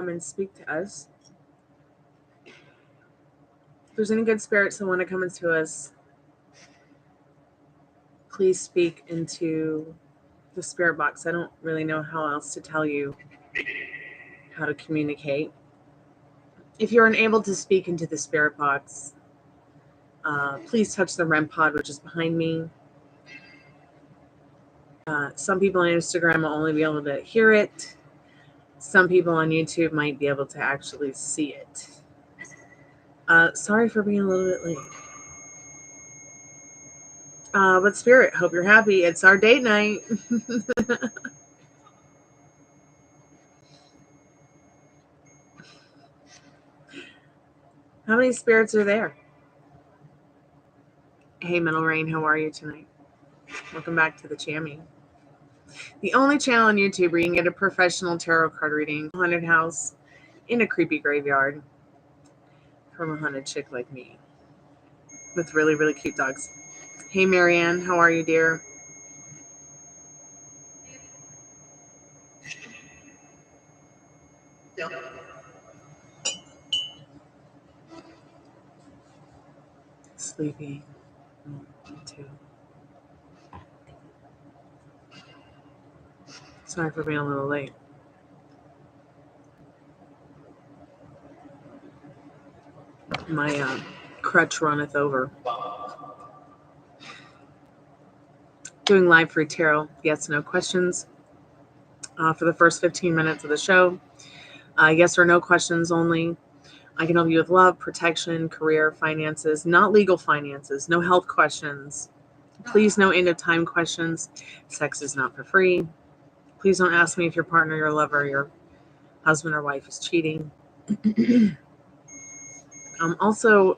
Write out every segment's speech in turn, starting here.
come and speak to us. If there's any good spirits that want to come into us, please speak into the spirit box. I don't really know how else to tell you how to communicate. If you're unable to speak into the spirit box, please touch the REM pod, which is behind me. Some people on Instagram will only be able to hear it. Some people on YouTube might be able to actually see it. Sorry for being a little bit late. But Spirit, hope you're happy. It's our date night. How many spirits are there? Hey, Middle Rain, how are you tonight? Welcome back to the Chammy. The only channel on YouTube where you can get a professional tarot card reading, haunted house, in a creepy graveyard from a haunted chick like me with really, really cute dogs. Hey, Marianne, how are you, dear? Sleepy. Me too. Sorry for being a little late. My crutch runneth over. Doing live free tarot, yes, no questions. For the first 15 minutes of the show. Yes or no questions only. I can help you with love, protection, career, finances, not legal finances, no health questions. Please no end of time questions. Sex is not for free. Please don't ask me if your partner, your lover, your husband or wife is cheating. Also,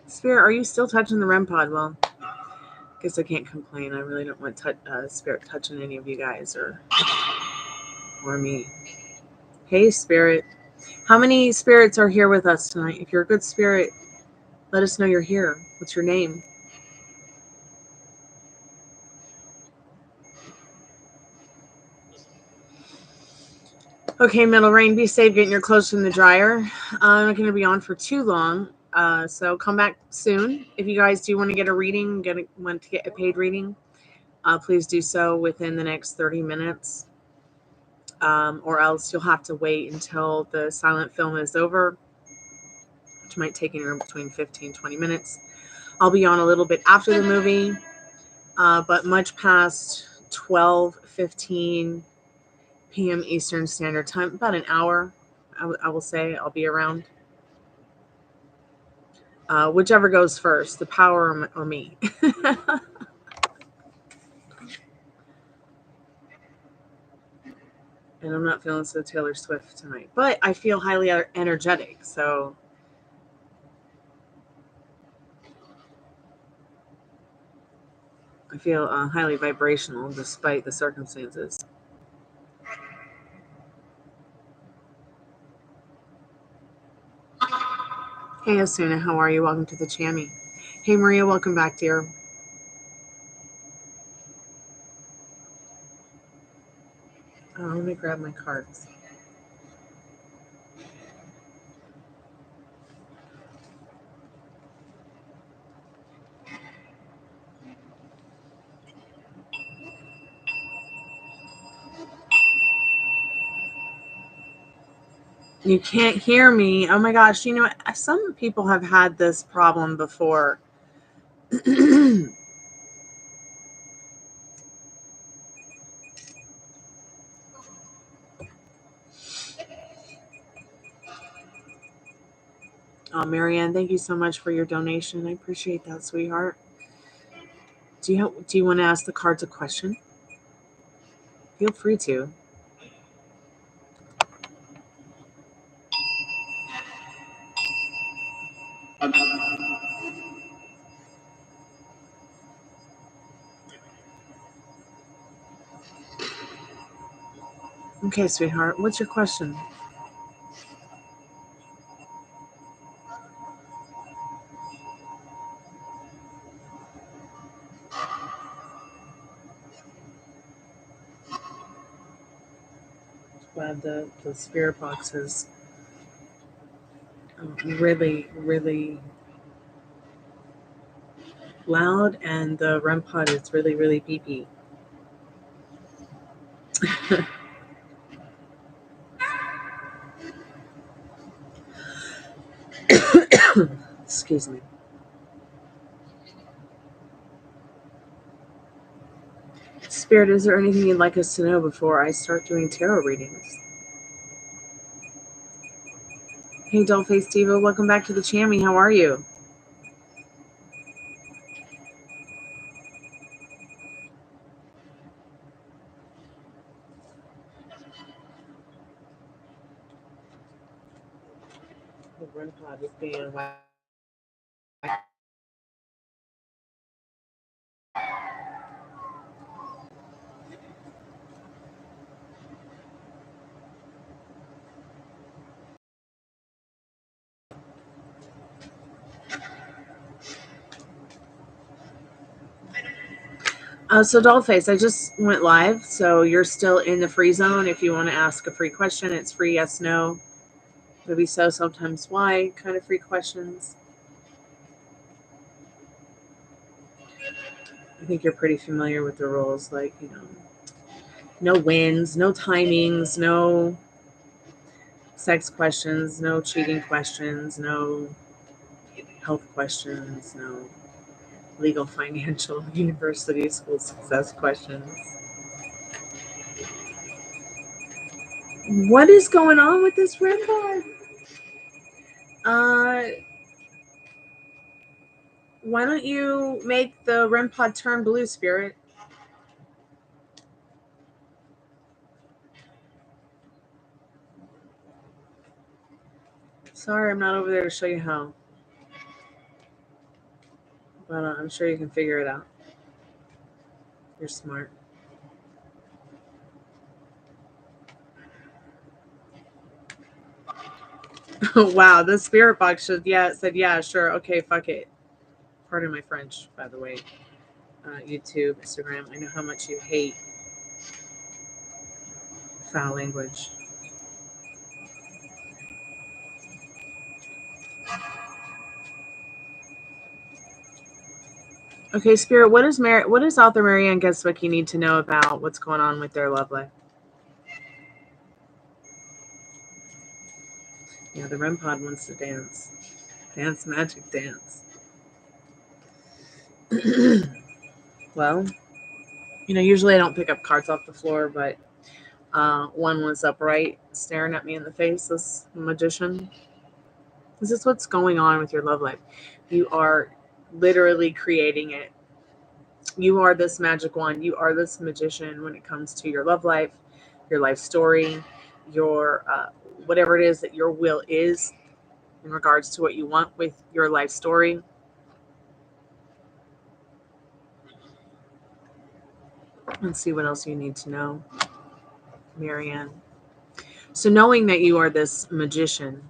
Spirit, are you still touching the REM pod? Well, I guess I can't complain. I really don't want Spirit touching any of you guys or me. Hey, Spirit. How many spirits are here with us tonight? If you're a good spirit, let us know you're here. What's your name? Okay, Middle Rain, be safe getting your clothes from the dryer. I'm not going to be on for too long, so come back soon. If you guys do want to get a reading, want to get a paid reading, please do so within the next 30 minutes, or else you'll have to wait until the silent film is over, which might take anywhere between 15 20 minutes. I'll be on a little bit after the movie, but much past 12:15 p.m. Eastern Standard Time, about an hour, I will say I'll be around. Whichever goes first, the power or me. And I'm not feeling so Taylor Swift tonight, but I feel highly energetic, so I feel highly vibrational despite the circumstances. Hey, Asuna, how are you? Welcome to the Chammy. Hey, Maria, welcome back, dear. Let me grab my cards. You can't hear me. Oh my gosh. You know, some people have had this problem before. Oh, Marianne, thank you so much for your donation. I appreciate that, sweetheart. Do you want to ask the cards a question? Feel free to. Okay, sweetheart, what's your question? glad the spirit box is really, really loud, and the REM pod is really, really beepy. Excuse me. Spirit, is there anything you'd like us to know before I start doing tarot readings? Hey, Dollface Diva, welcome back to the Chammy. How are you? The REM pod is being whacked. So Dollface, I just went live, so you're still in the free zone. If you want to ask a free question, it's free yes, no, maybe so, sometimes why, kind of free questions. I think you're pretty familiar with the rules, like, you know, no wins, no timings, no sex questions, no cheating questions, no health questions, no legal, financial, university, school success questions. What is going on with this red bar? Why don't you make the REM pod turn blue, Spirit? Sorry, I'm not over there to show you how. But I'm sure you can figure it out. You're smart. Wow, the spirit box said yeah, sure, okay, fuck it. Pardon my French, by the way. YouTube, Instagram, I know how much you hate foul language. Okay, Spirit, what does author Marianne Geswick need to know about what's going on with their love life? Yeah, the REM pod wants to dance. Dance, magic dance. Well, you know, usually I don't pick up cards off the floor, but one was upright, staring at me in the face, this magician. This is what's going on with your love life. You are literally creating it. You are this magic wand. You are this magician when it comes to your love life, your life story, your whatever it is that your will is in regards to what you want with your life story. Let's see what else you need to know, Marianne. So knowing that you are this magician.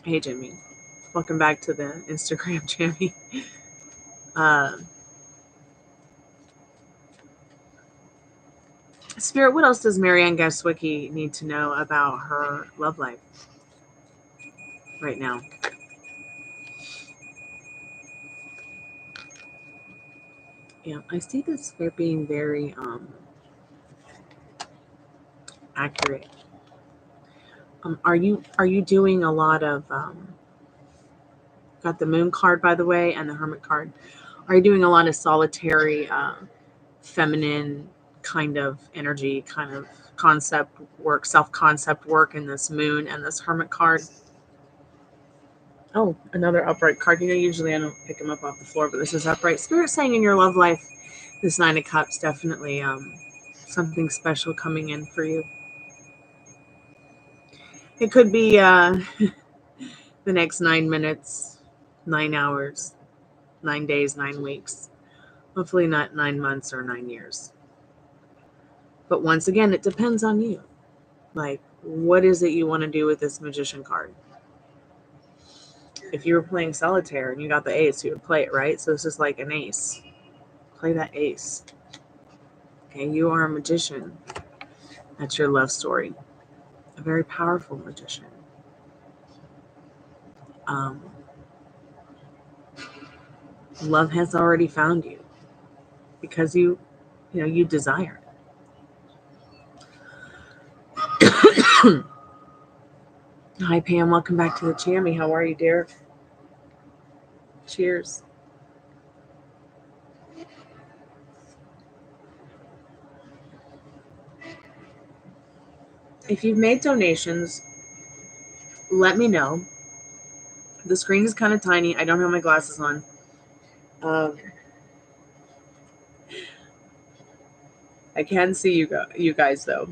Hey, Jimmy. Welcome back to the Instagram, Jimmy. Spirit, what else does Marianne Gaswicki need to know about her love life right now? Yeah, I see this Spirit being very accurate. Are you doing a lot of got the Moon card, by the way, and the Hermit card? Are you doing a lot of solitary feminine kind of energy, kind of concept work, self-concept work in this Moon and this Hermit card? Oh, another upright card. You know, usually I don't pick them up off the floor, but this is upright. Spirit saying in your love life, this Nine of Cups, definitely something special coming in for you. It could be the next 9 minutes, 9 hours, 9 days, 9 weeks. Hopefully not 9 months or 9 years. But once again, it depends on you. Like, what is it you want to do with this Magician card? If you were playing solitaire and you got the ace, you would play it, right? So this is like an ace. Play that ace. Okay, you are a magician. That's your love story. A very powerful magician. Love has already found you because you desire it. Hi, Pam. Welcome back to the Chammy. How are you, dear? Cheers. If you've made donations, let me know. The screen is kind of tiny. I don't have my glasses on. I can see you guys, though.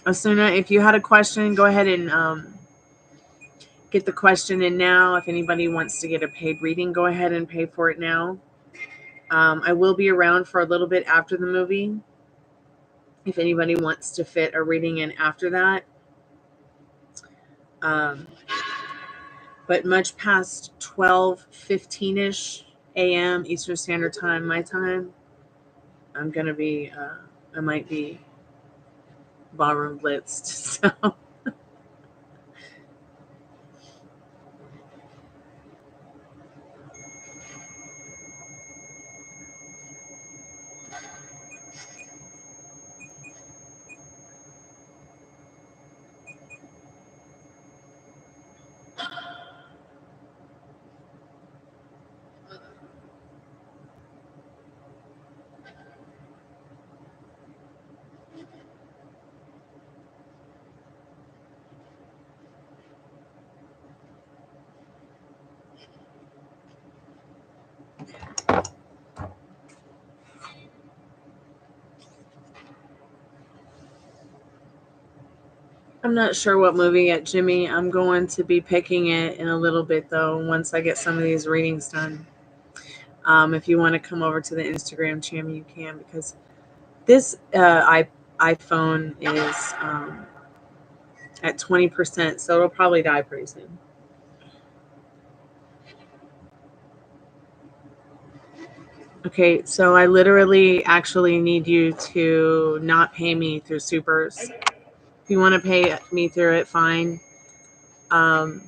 Asuna, if you had a question, go ahead and get the question in now. If anybody wants to get a paid reading, go ahead and pay for it now. I will be around for a little bit after the movie. If anybody wants to fit a reading in after that. But much past 12:15-ish a.m. Eastern Standard Time, my time, I'm going to be, I might be ballroom blitzed. So. I'm not sure what movie yet, Jimmy. I'm going to be picking it in a little bit, though, once I get some of these readings done. If you want to come over to the Instagram channel, you can, because this iPhone is at 20%, so it'll probably die pretty soon. Okay, so I literally actually need you to not pay me through supers. If you want to pay me through it, fine. I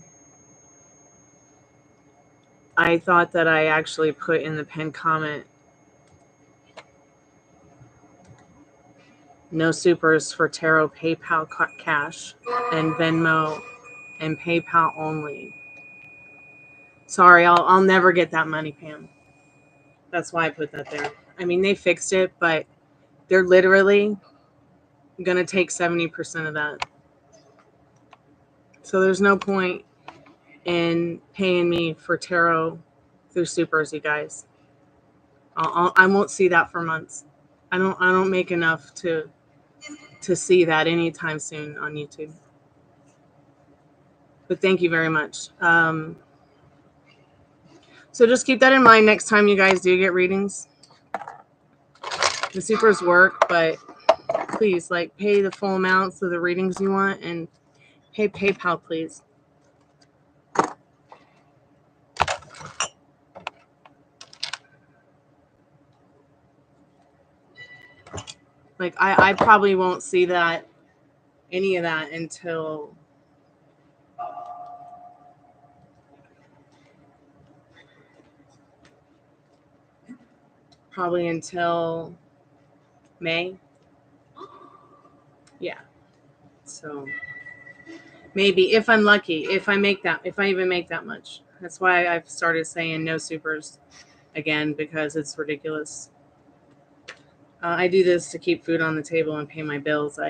thought that I actually put in the pinned comment, no supers for Tarot, PayPal Cash, and Venmo, and PayPal only. Sorry, I'll never get that money, Pam. That's why I put that there. I mean, they fixed it, but they're literally going to take 70% of that. So there's no point in paying me for tarot through supers, you guys. I won't see that for months. I don't make enough to see that anytime soon on YouTube. But thank you very much. So just keep that in mind next time you guys do get readings. The supers work, but please, like, pay the full amounts of the readings you want, and pay PayPal, please. Like, I probably won't see that, any of that, until May. Yeah. So maybe, if I'm lucky, if I even make that much. That's why I've started saying no supers again, because it's ridiculous. I do this to keep food on the table and pay my bills.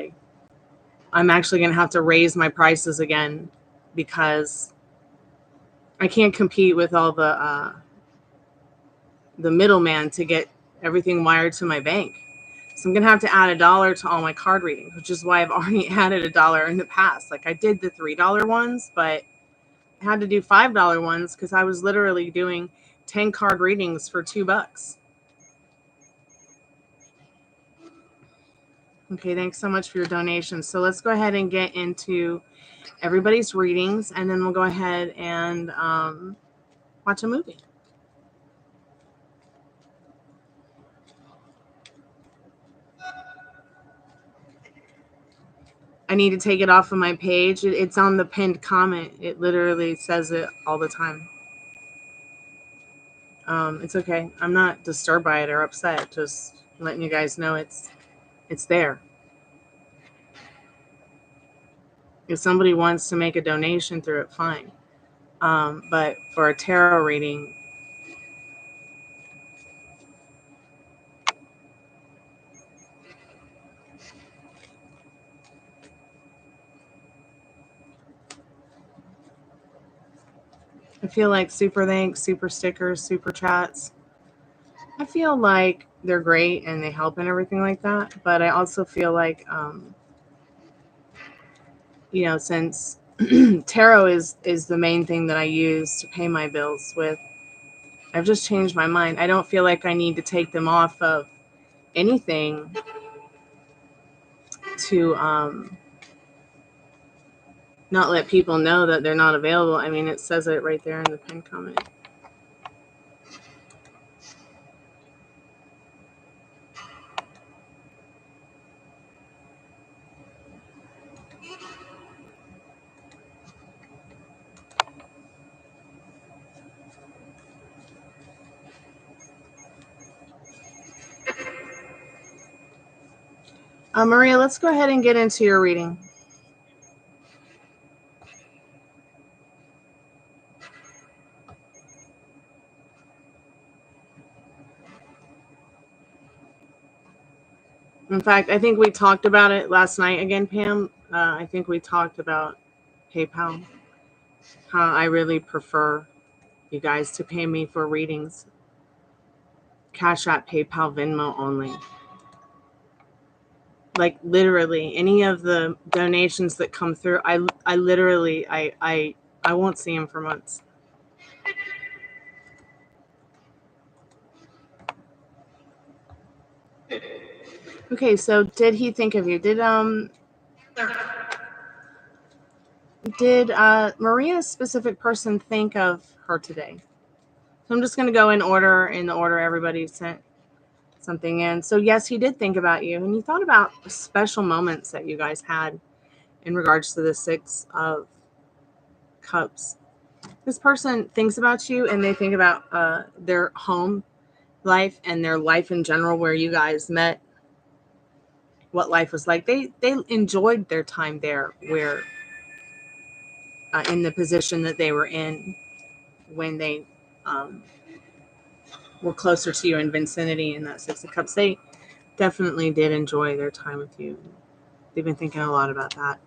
I'm actually going to have to raise my prices again, because I can't compete with all the middleman to get everything wired to my bank. So I'm going to have to add $1 to all my card readings, which is why I've already added $1 in the past. Like, I did the $3 ones, but I had to do $5 ones because I was literally doing 10 card readings for $2. Okay, thanks so much for your donation. So let's go ahead and get into everybody's readings, and then we'll go ahead and watch a movie. I need to take it off of my page. It's on the pinned comment. It literally says it all the time. It's okay. I'm not disturbed by it or upset. Just letting you guys know it's there. If somebody wants to make a donation through it, fine. But for a tarot reading, I feel like super thanks, super stickers, super chats. I feel like they're great and they help and everything like that. But I also feel like, you know, since tarot is the main thing that I use to pay my bills with, I've just changed my mind. I don't feel like I need to take them off of anything to not let people know that they're not available. I mean, it says it right there in the pinned comment. Maria, let's go ahead and get into your reading. In fact, I think we talked about it last night again, Pam. I think we talked about PayPal. How I really prefer you guys to pay me for readings. Cash App, PayPal, Venmo only. Like literally any of the donations that come through, I literally won't see them for months. Okay, so did he think of you? Did Maria's specific person think of her today? So I'm just going to go in the order everybody sent something in. So yes, he did think about you, and he thought about special moments that you guys had in regards to the Six of Cups. This person thinks about you, and they think about their home life and their life in general, where you guys met, what life was like. They enjoyed their time there, where in the position that they were in when they were closer to you in vicinity in that Six of Cups. They definitely did enjoy their time with you. They've been thinking a lot about that.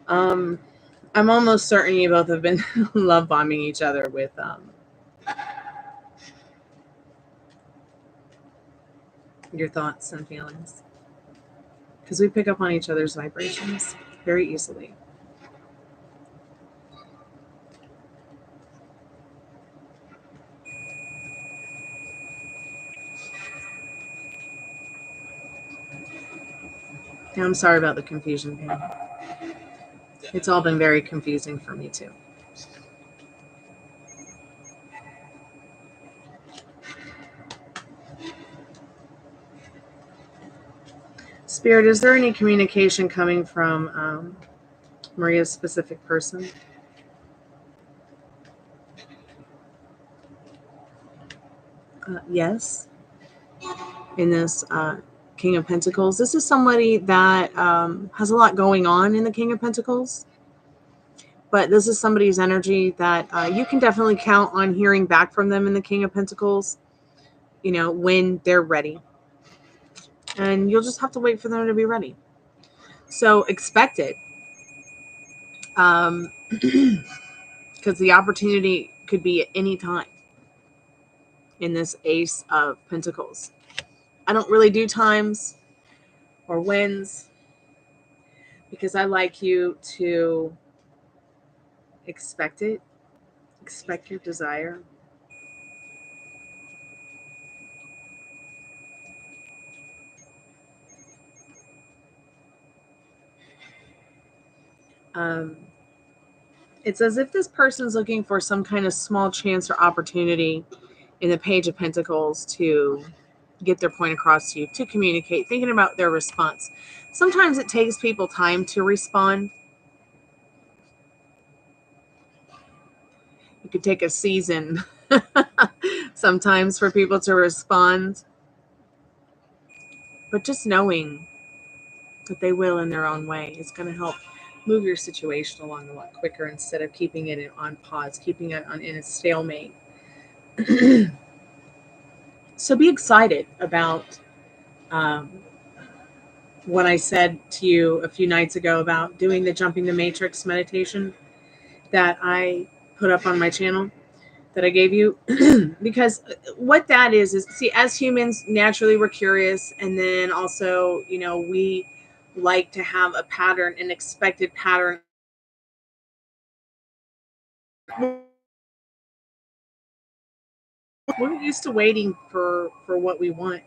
I'm almost certain you both have been love bombing each other with your thoughts and feelings, because we pick up on each other's vibrations very easily. And I'm sorry about the confusion, Pam. It's all been very confusing for me too. Spirit, is there any communication coming from Maria's specific person? Yes. In this King of Pentacles, this is somebody that has a lot going on in the King of Pentacles. But this is somebody's energy that you can definitely count on hearing back from them in the King of Pentacles, you know, when they're ready. And you'll just have to wait for them to be ready. So expect it. Because the opportunity could be at any time in this Ace of Pentacles. I don't really do times or wins, because I like you to expect it. Expect your desire. It's as if this person's looking for some kind of small chance or opportunity in the Page of Pentacles to get their point across to you, to communicate, thinking about their response. Sometimes it takes people time to respond. It could take a season sometimes for people to respond. But just knowing that they will in their own way is going to help move your situation along a lot quicker instead of keeping it on pause, keeping it in a stalemate. So be excited about what I said to you a few nights ago about doing the Jumping the Matrix meditation that I put up on my channel that I gave you. Because what that is see, as humans, naturally we're curious, and then also, we like to have a pattern, an expected pattern. We're used to waiting for what we want,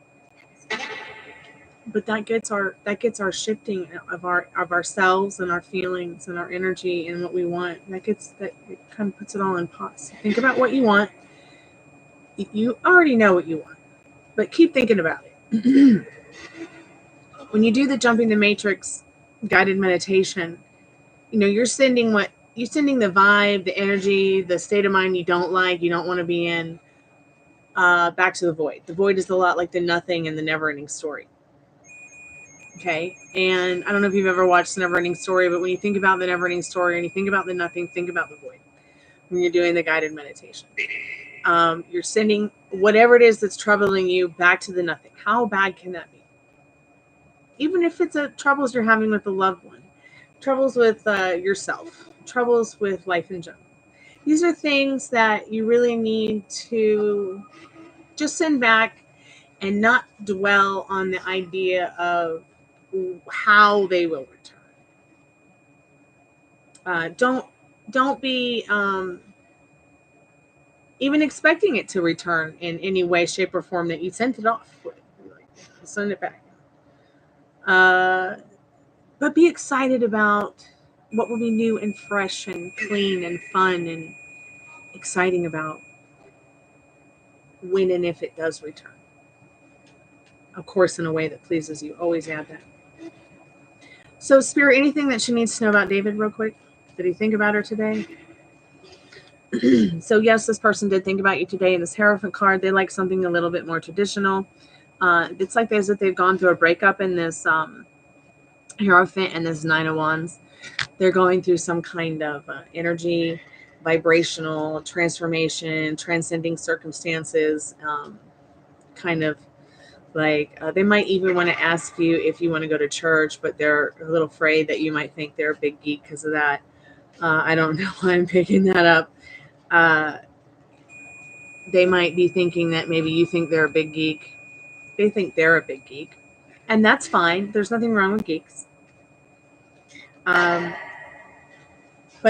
but that gets our shifting of ourselves and our feelings and our energy and what we want. That it kind of puts it all in pause. Think about what you want. You already know what you want, but keep thinking about it. When you do the Jumping the Matrix guided meditation, you're sending the vibe, the energy, the state of mind you don't want to be in, back to the void. The void is a lot like the nothing and the never-ending story. Okay, and I don't know if you've ever watched the never-ending story, but when you think about the never-ending story and you think about the nothing, think about the void when you're doing the guided meditation. You're sending whatever it is that's troubling you back to the nothing. How bad can that be? Even if it's troubles you're having with a loved one, troubles with yourself, troubles with life in general. These are things that you really need to just send back and not dwell on the idea of how they will return. Don't be even expecting it to return in any way, shape, or form that you sent it off with. Send it back. But be excited about what will be new and fresh and clean and fun and exciting about when and if it does return. Of course, in a way that pleases you. Always add that. So, Spirit, anything that she needs to know about David real quick? Did he think about her today? So, yes, this person did think about you today. In this Hierophant card, they like something a little bit more traditional. It's like as if they've gone through a breakup in this Hierophant and this Nine of Wands. They're going through some kind of energy, vibrational transformation, transcending circumstances, kind of like they might even want to ask you if you want to go to church, but they're a little afraid that you might think they're a big geek because of that. I don't know why I'm picking that up. They might be thinking that maybe you think they're a big geek. They think they're a big geek. And that's fine. There's nothing wrong with geeks. But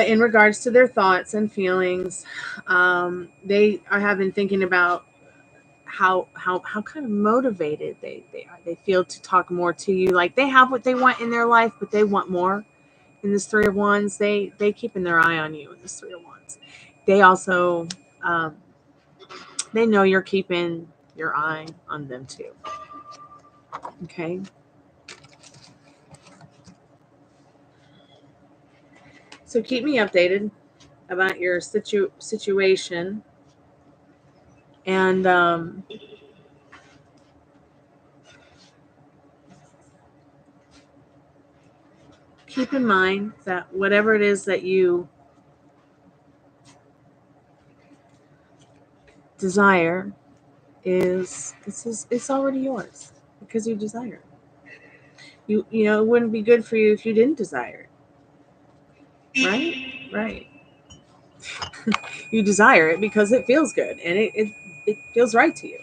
in regards to their thoughts and feelings, they have been thinking about how kind of motivated they are. They feel to talk more to you. Like they have what they want in their life, but they want more. In this Three of Wands, they keeping their eye on you in this Three of Wands. They also, they know you're keeping your eye on them too. Okay. So keep me updated about your situation. And keep in mind that whatever it is that you desire it's already yours because you desire it. It wouldn't be good for you if you didn't desire it. Right. You desire it because it feels good and it feels right to you.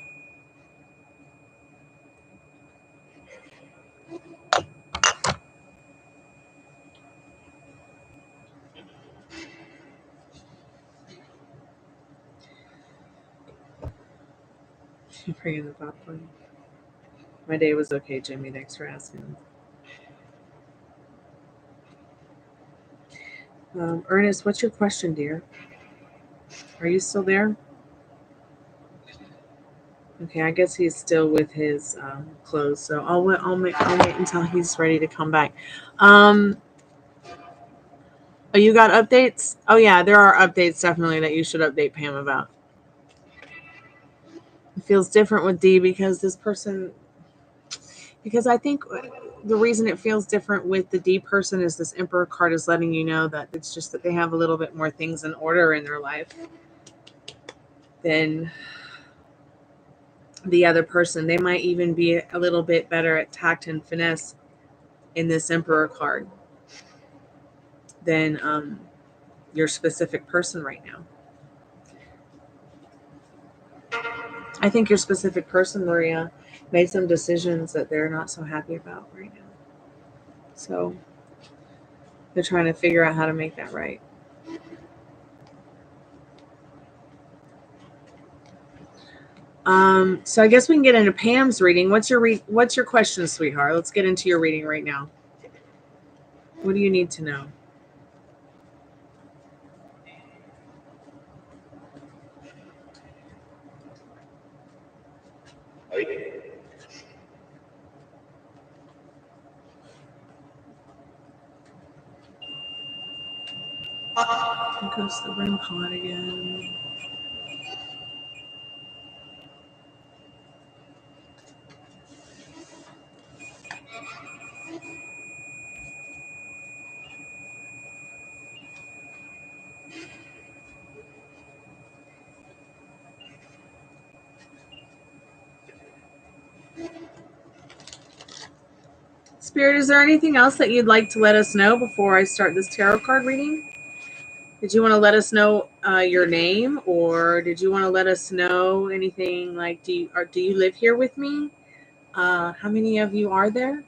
You bringing the popcorn? My day was okay, Jimmy. Thanks for asking. Ernest, what's your question, dear? Are you still there? Okay, I guess he's still with his clothes, so I'll wait until he's ready to come back. Oh, you got updates? Oh yeah, there are updates definitely that you should update Pam about. It feels different with D because I think the reason it feels different with the D person is this Emperor card is letting you know that it's just that they have a little bit more things in order in their life than the other person. They might even be a little bit better at tact and finesse in this Emperor card than your specific person right now. I think your specific person, Maria, made some decisions that they're not so happy about right now. So they're trying to figure out how to make that right. So I guess we can get into Pam's reading. What's your question, sweetheart? Let's get into your reading right now. What do you need to know? Here goes the rim pod again. Spirit, is there anything else that you'd like to let us know before I start this tarot card reading? Did you want to let us know your name, or did you want to let us know anything like do you live here with me? How many of you are there?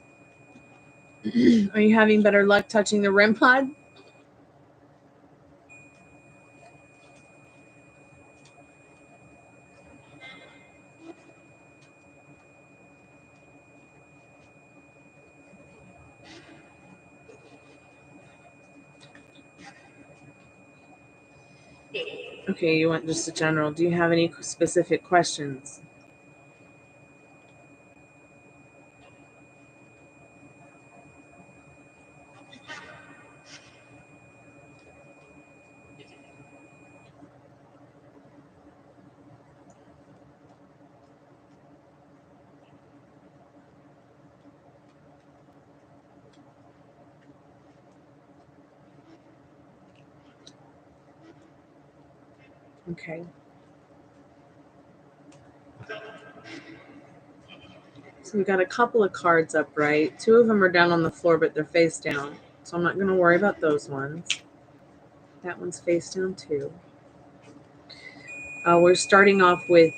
Are you having better luck touching the REM pod? Okay, you want just a general. Do you have any specific questions? Okay. So we got a couple of cards up, right? Two of them are down on the floor, but they're face down. So I'm not going to worry about those ones. That one's face down too. We're starting off with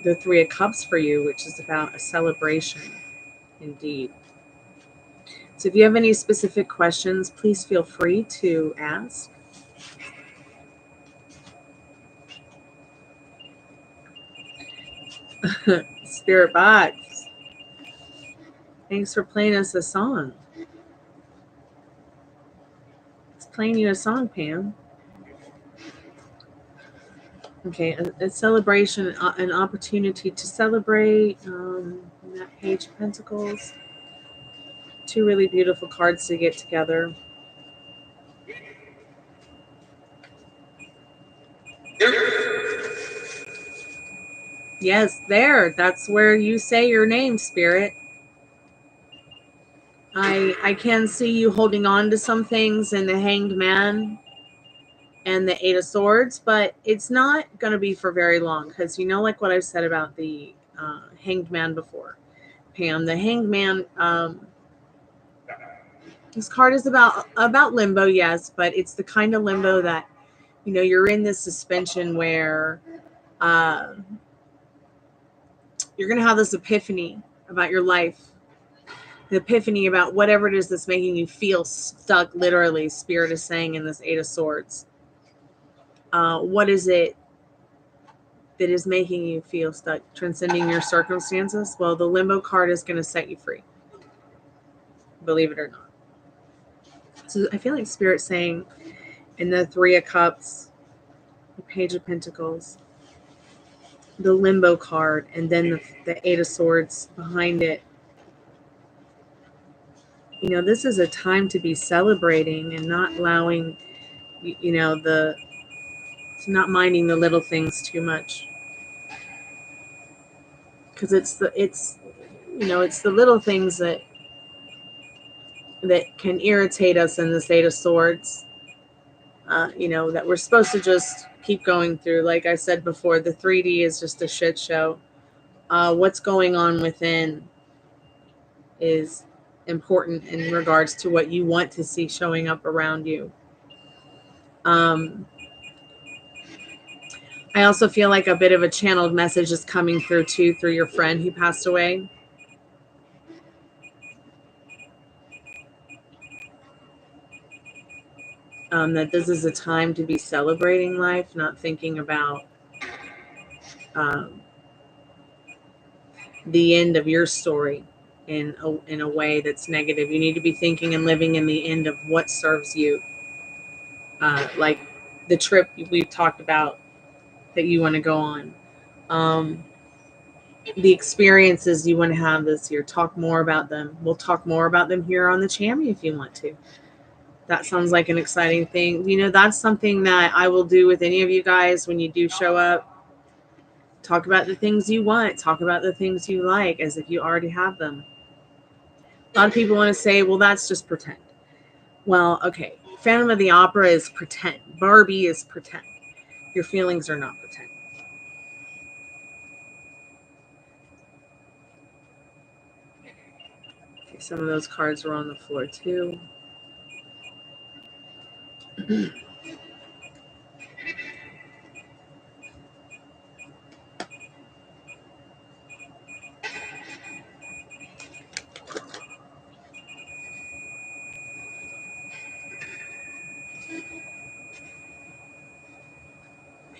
the Three of Cups for you, which is about a celebration, indeed. So if you have any specific questions, please feel free to ask. Spirit Box, thanks for playing us a song. It's playing you a song, Pam. Okay, a celebration, an opportunity to celebrate. That Page of Pentacles. Two really beautiful cards to get together. Yes, there. That's where you say your name, Spirit. I can see you holding on to some things in the Hanged Man and the Eight of Swords, but it's not going to be for very long because you know, like what I've said about the Hanged Man before, Pam. The Hanged Man. This card is about limbo, yes, but it's the kind of limbo that, you know, you're in this suspension where you're going to have this epiphany about your life. The epiphany about whatever it is that's making you feel stuck, literally, Spirit is saying in this Eight of Swords. What is it that is making you feel stuck, transcending your circumstances? Well, the limbo card is going to set you free, believe it or not. So I feel like Spirit's saying in the Three of Cups, the Page of Pentacles, the Limbo card, and then the Eight of Swords behind it. You know, this is a time to be celebrating and not allowing, you know, not minding the little things too much. Because it's the little things that can irritate us in this Eight of Swords. You know, that we're supposed to just keep going through. Like I said before, the 3D is just a shit show. What's going on within is important in regards to what you want to see showing up around you. I also feel like a bit of a channeled message is coming through too, through your friend who passed away. That this is a time to be celebrating life, not thinking about the end of your story in a way that's negative. You need to be thinking and living in the end of what serves you. Like the trip we've talked about that you want to go on. The experiences you want to have this year. Talk more about them. We'll talk more about them here on the channel if you want to. That sounds like an exciting thing. You know, that's something that I will do with any of you guys when you do show up. Talk about the things you want. Talk about the things you like as if you already have them. A lot of people want to say, well, that's just pretend. Well, okay. Phantom of the Opera is pretend. Barbie is pretend. Your feelings are not pretend. Okay, some of those cards were on the floor too.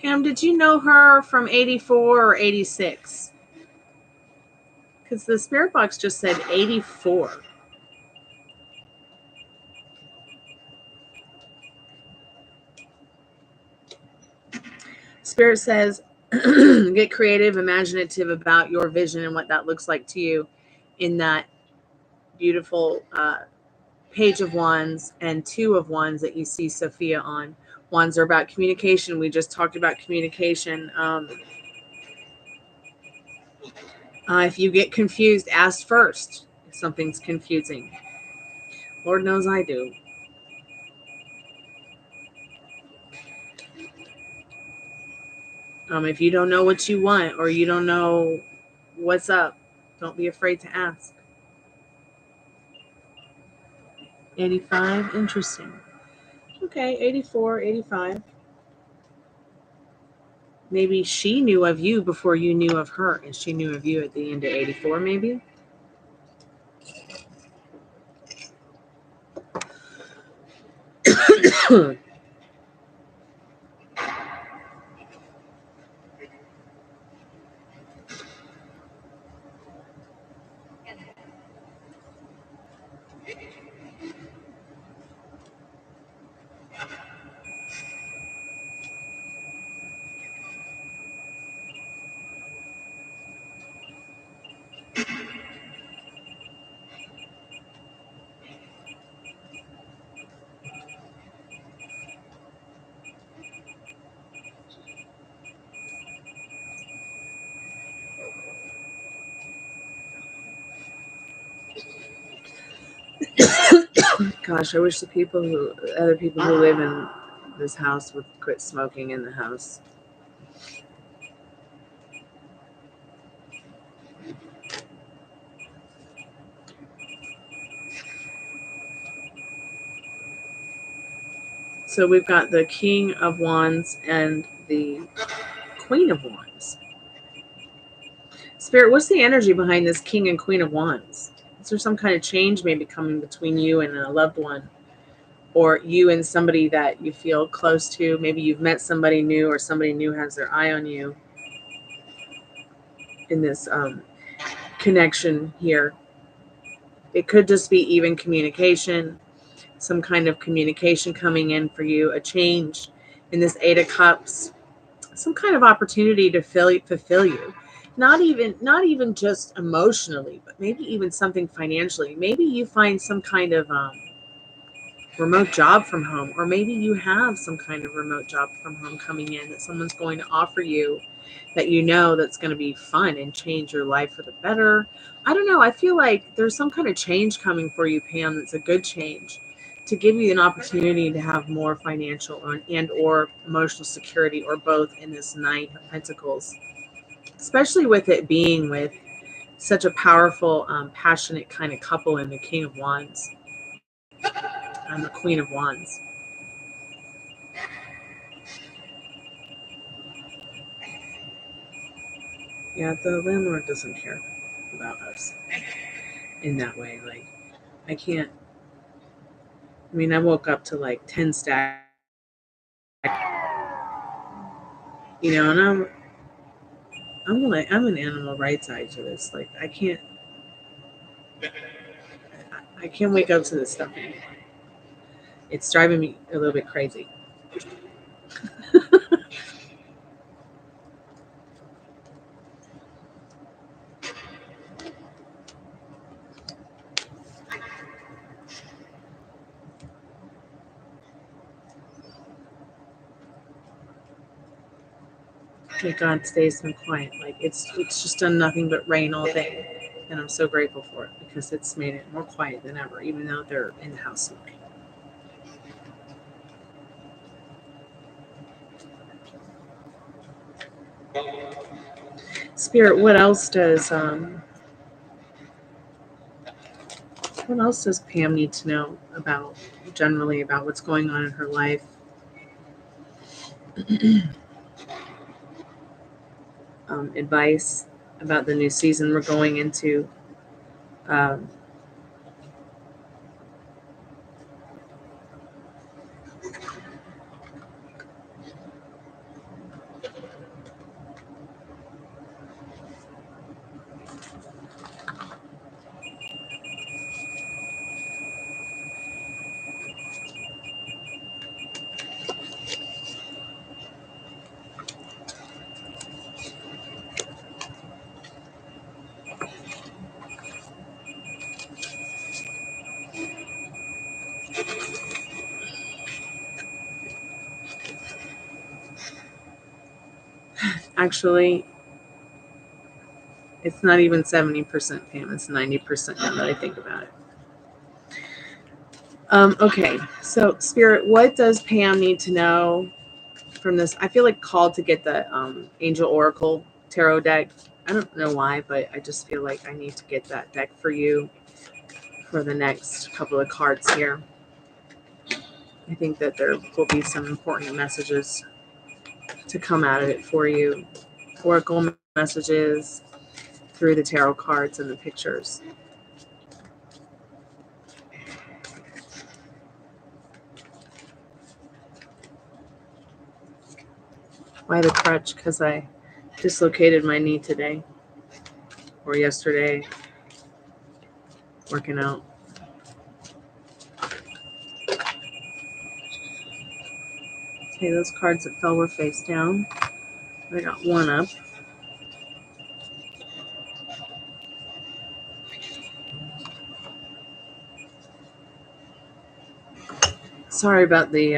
Pam, did you know her from 84 or 86? Because the spirit box just said 84. Spirit says, get creative, imaginative about your vision and what that looks like to you in that beautiful Page of Wands and Two of Wands that you see Sophia on. Wands are about communication. We just talked about communication. If you get confused, ask first if something's confusing. Lord knows I do. If you don't know what you want or you don't know what's up, don't be afraid to ask. 85, interesting. Okay, 84, 85. Maybe she knew of you before you knew of her, and she knew of you at the end of 84, maybe? Gosh, I wish other people who live in this house would quit smoking in the house. So we've got the King of Wands and the Queen of Wands. Spirit, what's the energy behind this King and Queen of Wands? Is there some kind of change maybe coming between you and a loved one? Or you and somebody that you feel close to? Maybe you've met somebody new or somebody new has their eye on you in this connection here. It could just be even communication, some kind of communication coming in for you, a change in this Eight of Cups. some kind of opportunity to fulfill you. Not even just emotionally, but maybe even something financially. Maybe you find some kind of remote job from home, or maybe you have some kind of remote job from home coming in that someone's going to offer you, that you know that's going to be fun and change your life for the better. I don't know. I feel like there's some kind of change coming for you, Pam, that's a good change, to give you an opportunity to have more financial and or emotional security, or both, in this Knight of Pentacles, especially with it being with such a powerful, passionate kind of couple in the King of Wands and the Queen of Wands. Yeah, the landlord doesn't care about us in that way. Like, I can't. I mean, I woke up to like 10 stack, and I'm an animal rights side to this. Like, I can't wake up to this stuff anymore. It's driving me a little bit crazy. Thank God today's been quiet. Like, it's just done nothing but rain all day, and I'm so grateful for it, because it's made it more quiet than ever, even though they're in the house smoking. Spirit, what else does Pam need to know about, generally, about what's going on in her life? Advice about the new season we're going into. Um, Actually, it's not even 70%, Pam. It's 90% now that I think about it. Okay, so Spirit, what does Pam need to know from this? I feel like called to get the Angel Oracle Tarot deck. I don't know why, but I just feel like I need to get that deck for you for the next couple of cards here. I think that there will be some important messages to come out of it for you. Oracle messages through the tarot cards and the pictures. Why the crutch? Because I dislocated my knee today or yesterday working out. Okay, those cards that fell were face down. I got one up. Sorry about the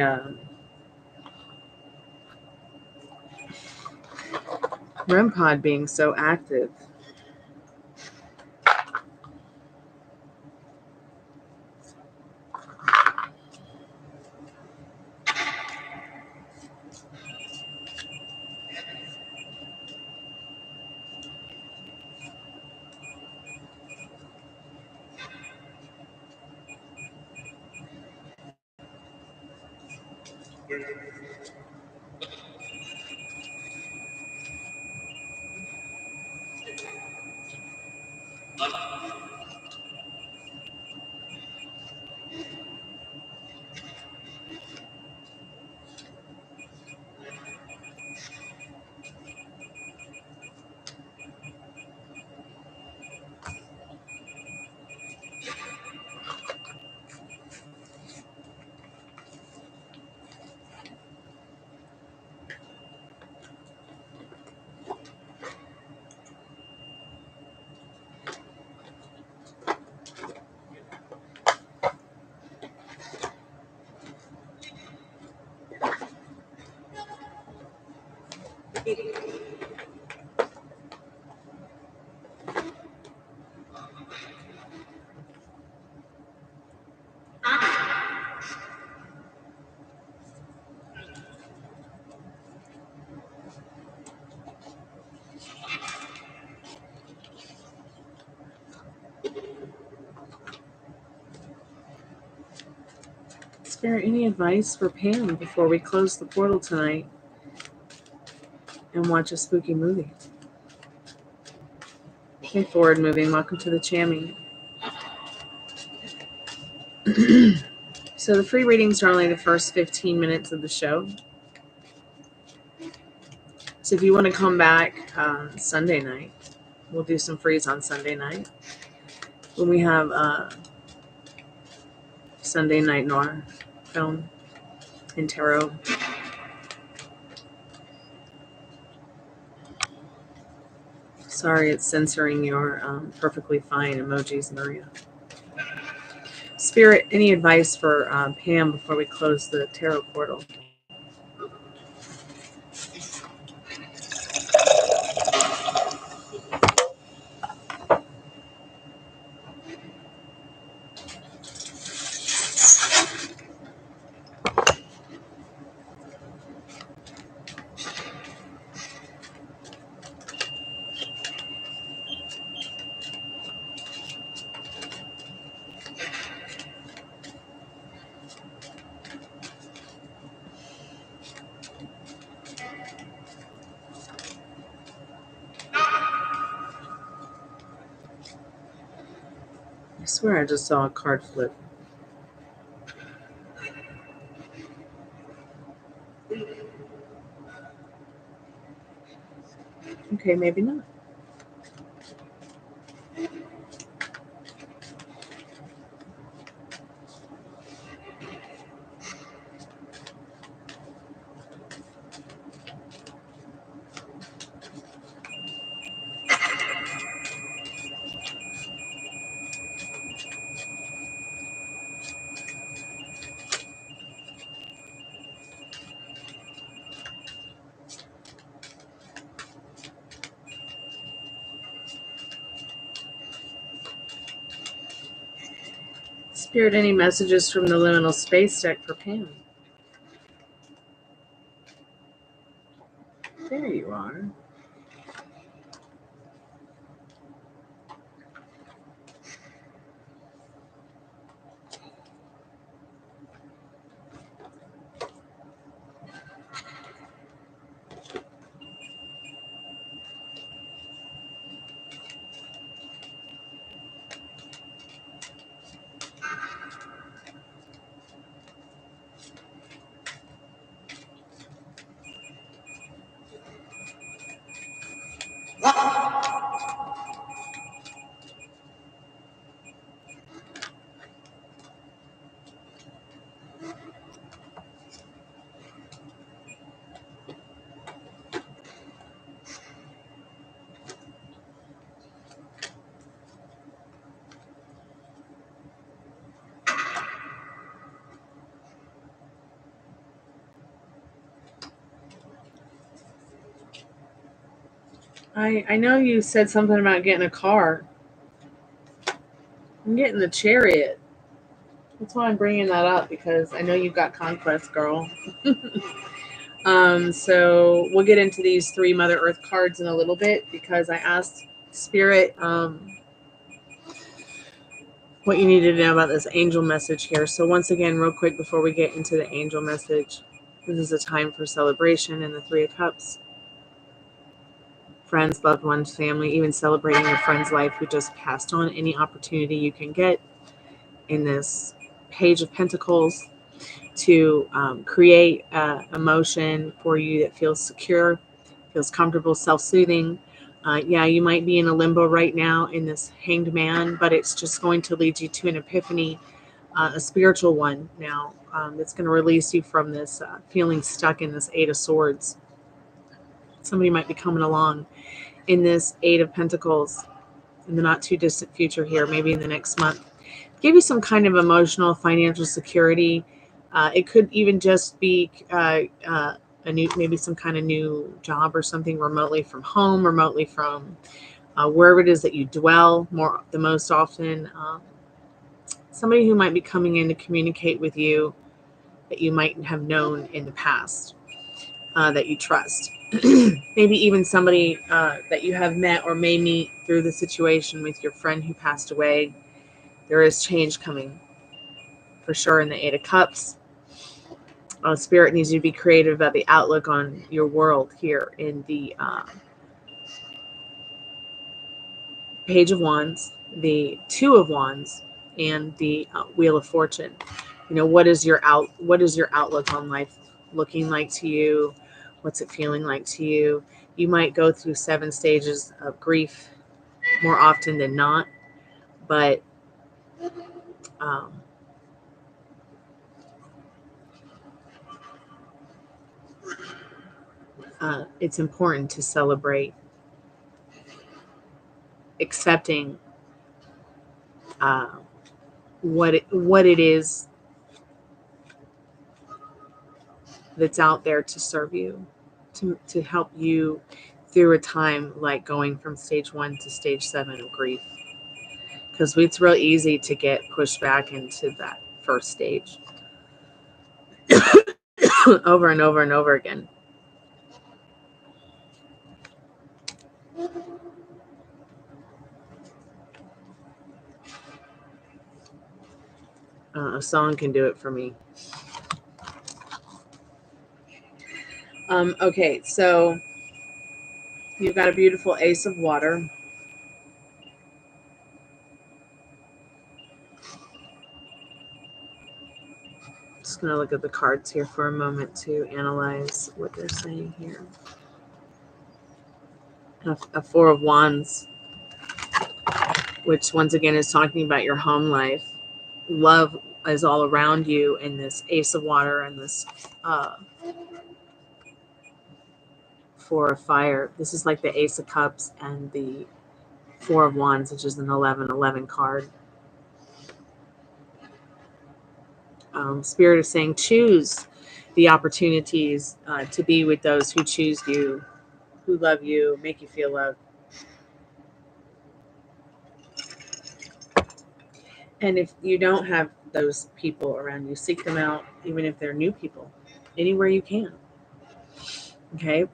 REM pod being so active. Spirit, any advice for Pam before we close the portal tonight and watch a spooky movie? Okay, forward moving. Welcome to the Chammy. So the free readings are only the first 15 minutes of the show. So if you want to come back Sunday night, we'll do some frees on Sunday night when we have Sunday night noir film and tarot. Sorry, it's censoring your perfectly fine emojis, Maria. Spirit, any advice for Pam before we close the tarot portal? I swear I just saw a card flip. Okay, maybe not. Spirit, any messages from the liminal space deck for Pam? There you are. I know you said something about getting a car. I'm getting the Chariot. That's why I'm bringing that up, because I know you've got conquest, girl. So we'll get into these 3 Mother Earth cards in a little bit, because I asked Spirit what you needed to know about this angel message here. So once again, real quick before we get into the angel message, this is a time for celebration in the 3 of Cups. Friends, loved ones, family, even celebrating your friend's life who just passed on. Any opportunity you can get in this Page of Pentacles to create emotion for you that feels secure, feels comfortable, self-soothing. Yeah, you might be in a limbo right now in this Hanged Man, but it's just going to lead you to an epiphany, a spiritual one now. It's going to release you from this feeling stuck in this 8 of Swords. Somebody might be coming along in this 8 of Pentacles in the not too distant future here, maybe in the next month. Give you some kind of emotional, financial security. It could even just be maybe some kind of new job or something, remotely from home, remotely from wherever it is that you dwell the most often. Somebody who might be coming in to communicate with you that you might have known in the past, that you trust. Maybe even somebody that you have met or may meet through the situation with your friend who passed away. There is change coming for sure in the Eight of Cups. Spirit needs you to be creative about the outlook on your world here in the Page of Wands, the Two of Wands, and the Wheel of Fortune. What is your outlook on life looking like to you? What's it feeling like to you? You might go through 7 stages of grief more often than not, but it's important to celebrate accepting what it is that's out there to serve you, to help you through a time like going from stage 1 to stage 7 of grief. Because it's real easy to get pushed back into that first stage over and over and over again. A song can do it for me. Okay, so you've got a beautiful Ace of Water. Just going to look at the cards here for a moment to analyze what they're saying here. A Four of Wands, which once again is talking about your home life. Love is all around you in this Ace of Water and this Four of Fire. This is like the Ace of Cups and the Four of Wands, which is an 11-11 card. Spirit is saying choose the opportunities to be with those who choose you, who love you, make you feel loved. And if you don't have those people around you, seek them out, even if they're new people, anywhere you can. Okay?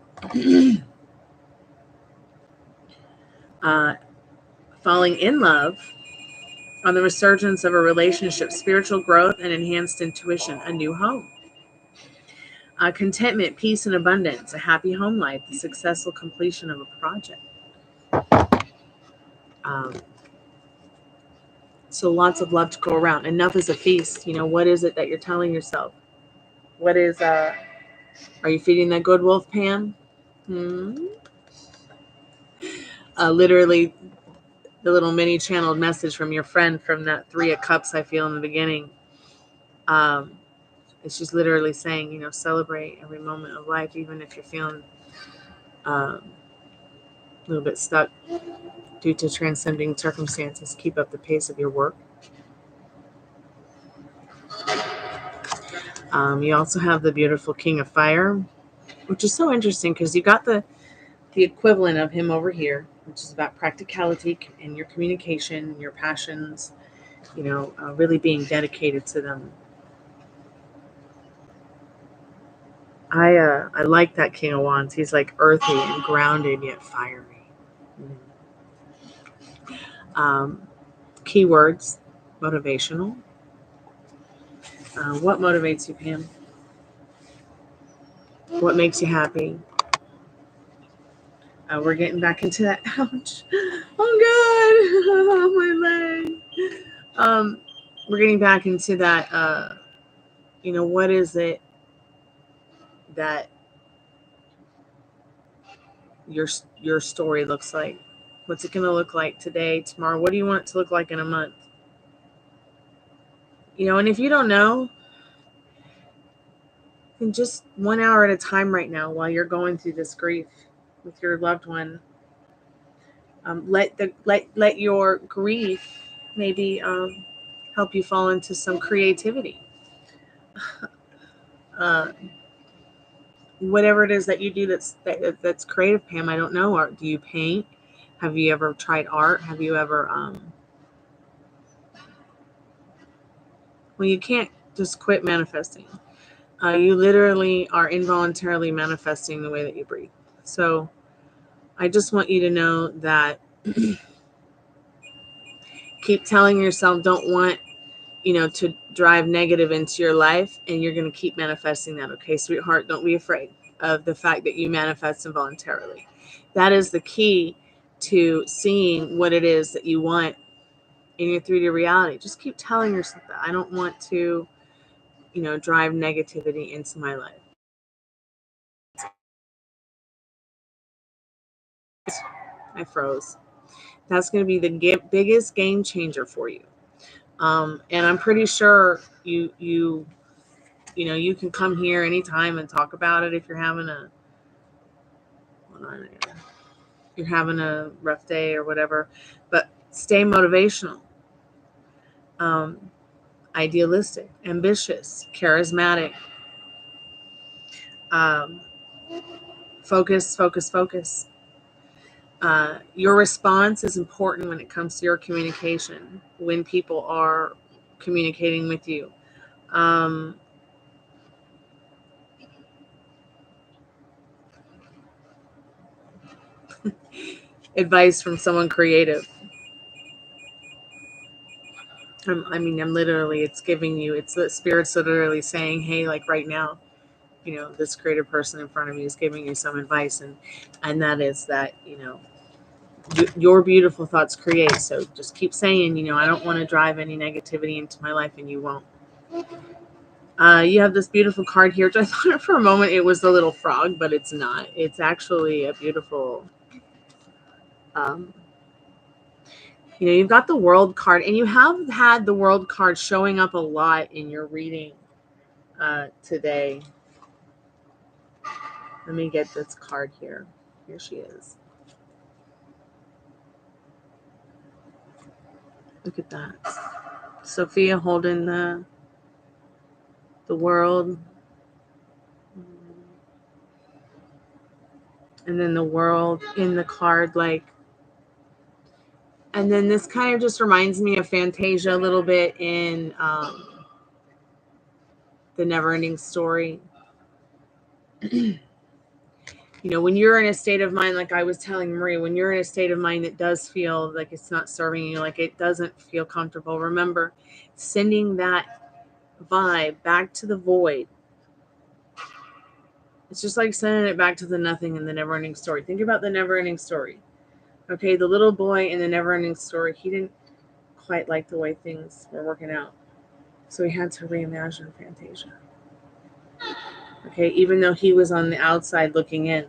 Falling in love, on the resurgence of a relationship, spiritual growth and enhanced intuition, a new home. Contentment, peace, and abundance, a happy home life, the successful completion of a project. So lots of love to go around. Enough is a feast. What is it that you're telling yourself? What is, are you feeding that good wolf, Pam? Literally, the little mini channeled message from your friend from that 3 of Cups I feel in the beginning. It's just literally saying, celebrate every moment of life, even if you're feeling a little bit stuck due to transcending circumstances. Keep up the pace of your work. You also have the beautiful King of Fire, which is so interesting because you got the equivalent of him over here, which is about practicality and your communication, your passions, really being dedicated to them. I like that King of Wands. He's like earthy and grounded yet fiery. Keywords, motivational. What motivates you, Pam? What makes you happy? We're getting back into that. Ouch. Oh, God. My leg. We're getting back into that. What is it that your story looks like? What's it going to look like today, tomorrow? What do you want it to look like in a month? And if you don't know, then just 1 hour at a time right now while you're going through this grief with your loved one, let your grief maybe help you fall into some creativity. whatever it is that you do that's creative, Pam. I don't know. Or do you paint? Have you ever tried art? Have you ever well, you can't just quit manifesting. You literally are involuntarily manifesting the way that you breathe. So I just want you to know that keep telling yourself, don't want, to drive negative into your life, and you're going to keep manifesting that. Okay, sweetheart, don't be afraid of the fact that you manifest involuntarily. That is the key to seeing what it is that you want in your 3D reality. Just keep telling yourself that I don't want to, drive negativity into my life. I froze. That's going to be the biggest game changer for you. And I'm pretty sure you can come here anytime and talk about it if you're having a rough day or whatever. But stay motivational, idealistic, ambitious, charismatic. Focus. Your response is important when it comes to your communication, when people are communicating with you. Advice from someone creative. I'm literally, it's the spirits literally saying, hey, like right now, this creative person in front of you is giving you some advice, and that is that, your beautiful thoughts create. So just keep saying, I don't want to drive any negativity into my life, and you won't. You have this beautiful card here, which I thought for a moment it was the little frog, but it's not. It's actually a beautiful, you've got the world card, and you have had the world card showing up a lot in your reading today. Let me get this card here. Here she is. Look at that. Sophia holding the world. And then the world in the card, like. And then this kind of just reminds me of Fantasia a little bit in the Never-Ending Story. When you're in a state of mind, like I was telling Marie, when you're in a state of mind that does feel like it's not serving you, like it doesn't feel comfortable, remember, sending that vibe back to the void. It's just like sending it back to the nothing in the Never-Ending Story. Think about the Never-Ending Story. Okay, the little boy in the Never-Ending Story, he didn't quite like the way things were working out. So he had to reimagine Fantasia. Okay, even though he was on the outside looking in,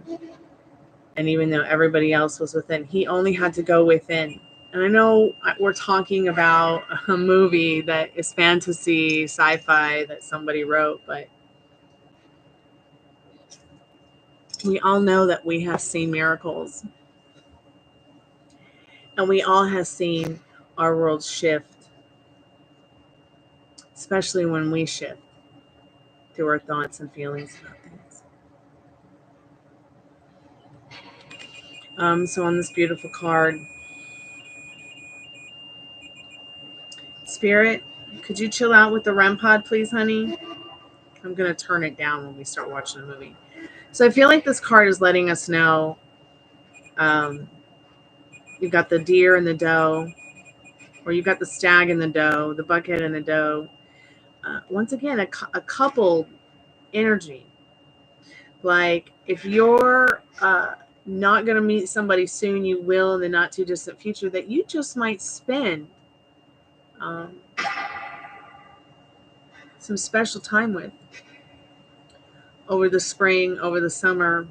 and even though everybody else was within, he only had to go within. And I know we're talking about a movie that is fantasy, sci-fi that somebody wrote, but we all know that we have seen miracles. And we all have seen our world shift, especially when we shift through our thoughts and feelings about things. So on this beautiful card, Spirit, could you chill out with the REM pod, please, honey? I'm going to turn it down when we start watching the movie. So I feel like this card is letting us know you've got the deer and the doe, or you've got the stag and the doe, the bucket and the doe. Once again, a coupled energy. Like if you're not going to meet somebody soon, you will in the not too distant future that you just might spend some special time with over the spring, over the summer,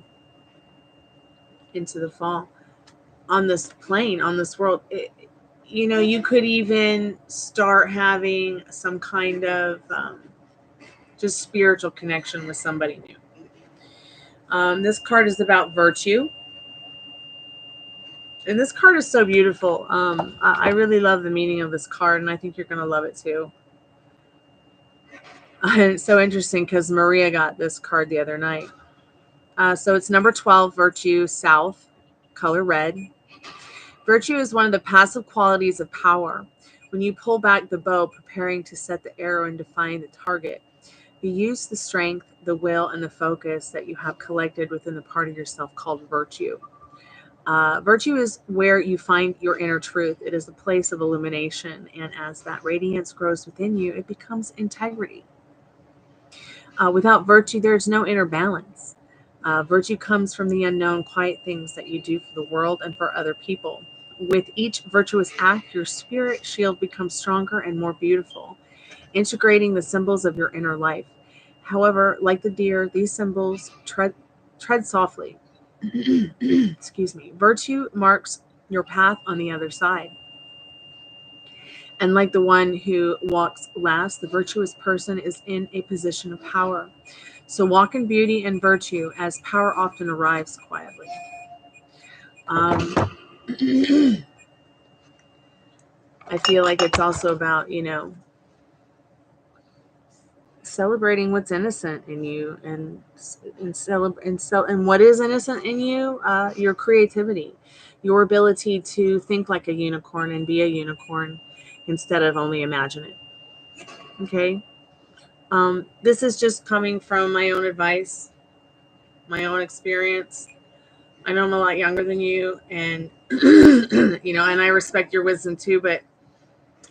into the fall, on this plane, on this world. You could even start having some kind of just spiritual connection with somebody new. This card is about virtue. And this card is so beautiful. I really love the meaning of this card, and I think you're going to love it too. It's so interesting because Maria got this card the other night. So it's number 12, Virtue, South, color red. Virtue is one of the passive qualities of power. When you pull back the bow, preparing to set the arrow and define the target, you use the strength, the will, and the focus that you have collected within the part of yourself called virtue. Virtue is where you find your inner truth. It is a place of illumination, and as that radiance grows within you, it becomes integrity. Without virtue, there's no inner balance. Virtue comes from the unknown, quiet things that you do for the world and for other people. With each virtuous act, your spirit shield becomes stronger and more beautiful, integrating the symbols of your inner life. However, like the deer, these symbols tread softly. Excuse me. Virtue marks your path on the other side. And like the one who walks last, the virtuous person is in a position of power. So walk in beauty and virtue, as power often arrives quietly. I feel like it's also about, celebrating what's innocent in you, and what is innocent in you, your creativity, your ability to think like a unicorn and be a unicorn instead of only imagine it. Okay. This is just coming from my own advice, my own experience. I know I'm a lot younger than you, and and I respect your wisdom too, but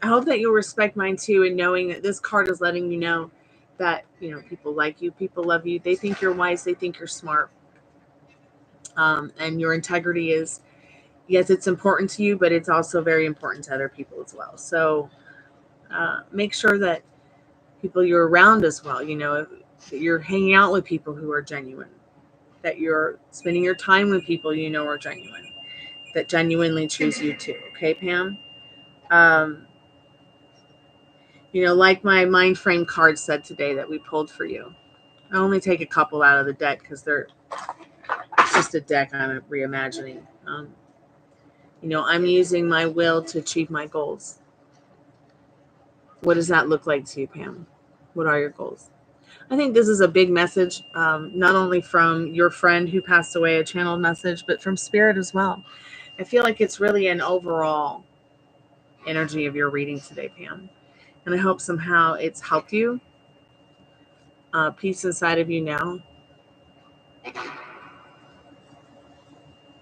I hope that you'll respect mine too, in knowing that this card is letting you know that, people like you, people love you, they think you're wise, they think you're smart. And your integrity is, yes, it's important to you, but it's also very important to other people as well. So make sure that people you're around as well, that you're hanging out with people who are genuine, that you're spending your time with people are genuine, that genuinely choose you too. Okay, Pam? Like my mind frame card said today that we pulled for you. I only take a couple out of the deck because it's just a deck I'm reimagining. I'm using my will to achieve my goals. What does that look like to you, Pam? What are your goals? I think this is a big message, not only from your friend who passed away, a channeled message, but from Spirit as well. I feel like it's really an overall energy of your reading today, Pam. And I hope somehow it's helped you. Peace inside of you now.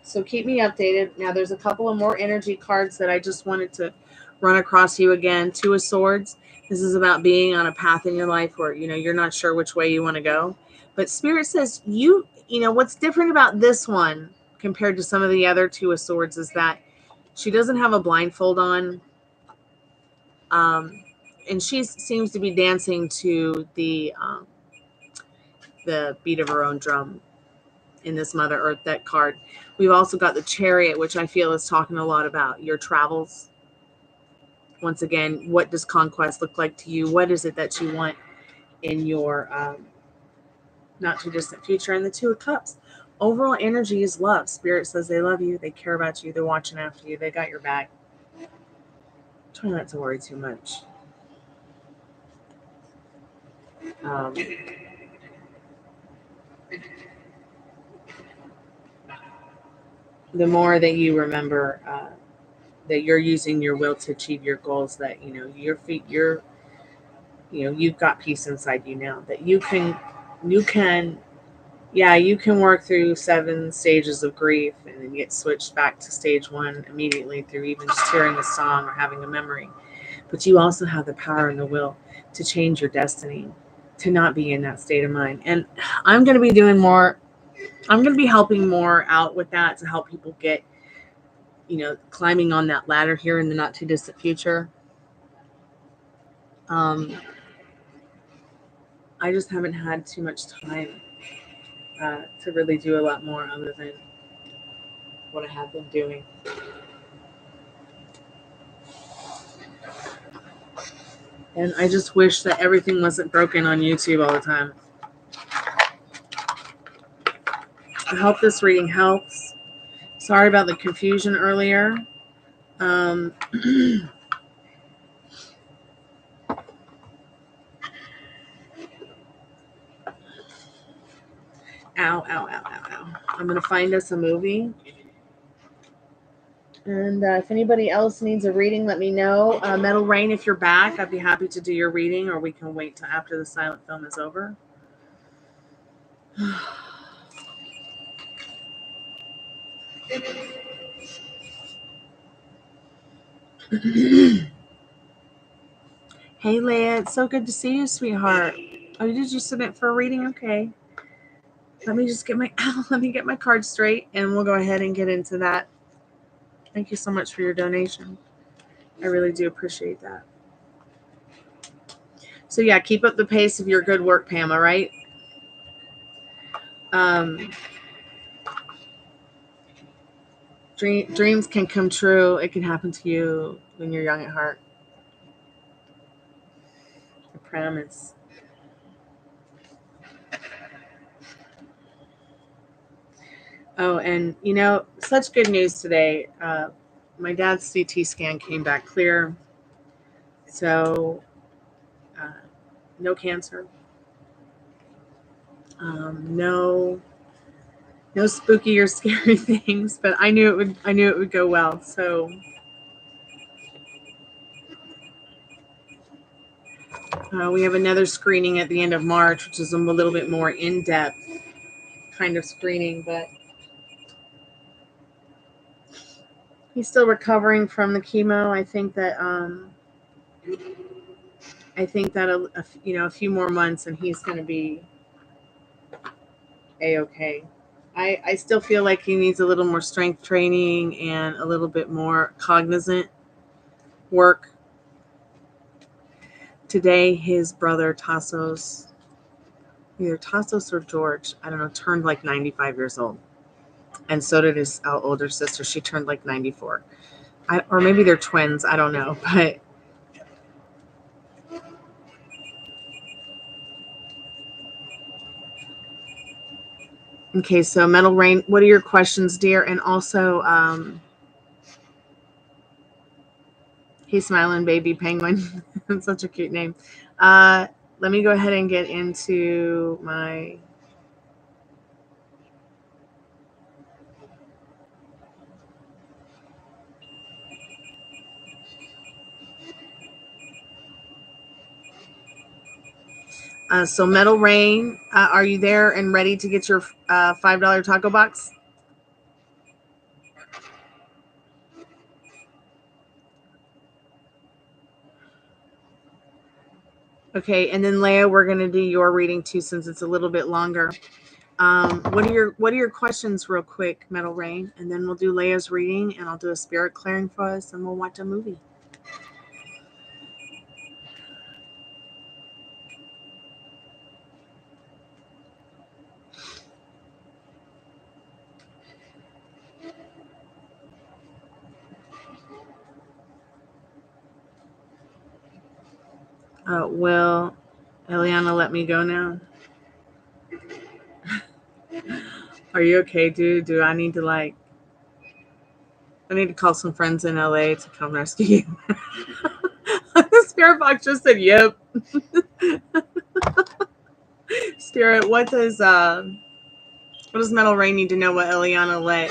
So keep me updated. Now there's a couple of more energy cards that I just wanted to run across you again. Two of Swords. This is about being on a path in your life where, you're not sure which way you want to go. But Spirit says what's different about this one compared to some of the other Two of Swords is that she doesn't have a blindfold on. And she seems to be dancing to the beat of her own drum in this Mother Earth deck card. We've also got the Chariot, which I feel is talking a lot about your travels. Once again, what does conquest look like to you? What is it that you want in your not too distant future? And the Two of Cups. Overall energy is love. Spirit says they love you. They care about you. They're watching after you. They got your back. Try not to worry too much. The more that you remember that you're using your will to achieve your goals, that you've got peace inside you now, that you can work through 7 stages of grief and then get switched back to stage 1 immediately through even just hearing a song or having a memory. But you also have the power and the will to change your destiny, to not be in that state of mind. And I'm going to be doing more. I'm going to be helping more out with that to help people get, climbing on that ladder here in the not too distant future. I just haven't had too much time to really do a lot more other than what I have been doing. And I just wish that everything wasn't broken on YouTube all the time. I hope this reading helps. Sorry about the confusion earlier. Ow, ow, ow, ow, ow. I'm going to find us a movie. And if anybody else needs a reading, let me know. Metal Rain, if you're back, I'd be happy to do your reading, or we can wait till after the silent film is over. Hey, Leia, it's so good to see you, sweetheart. Oh, did you submit for a reading? Okay. Let me just get my card straight, and we'll go ahead and get into that. Thank you so much for your donation. I really do appreciate that. So yeah, keep up the pace of your good work, Pam. All right. Dreams can come true. It can happen to you when you're young at heart. I promise. Oh, and such good news today. My dad's CT scan came back clear. So, no cancer. No spooky or scary things, but I knew it would go well. So, we have another screening at the end of March, which is a little bit more in-depth kind of screening, but he's still recovering from the chemo. I think that a few more months and he's going to be A-okay. I still feel like he needs a little more strength training and a little bit more cognizant work. Today, his brother Tassos, either Tassos or George, I don't know, turned like 95 years old. And so did his older sister. She turned like 94. Or maybe they're twins. I don't know. But okay, so Metal Rain, what are your questions, dear? And also, hey, Smiling Baby Penguin. That's such a cute name. Let me go ahead and get into my... So Metal Rain, are you there and ready to get your $5 taco box? Okay, and then Leia, we're going to do your reading too, since it's a little bit longer. What are your questions, real quick, Metal Rain? And then we'll do Leia's reading, and I'll do a spirit clearing for us, and we'll watch a movie. Will Eliana let me go now? Are you okay, dude? Do I need to I need to call some friends in LA to come rescue you? The spirit box just said, yep. Spirit, what does Metal Rain need to know what Eliana let?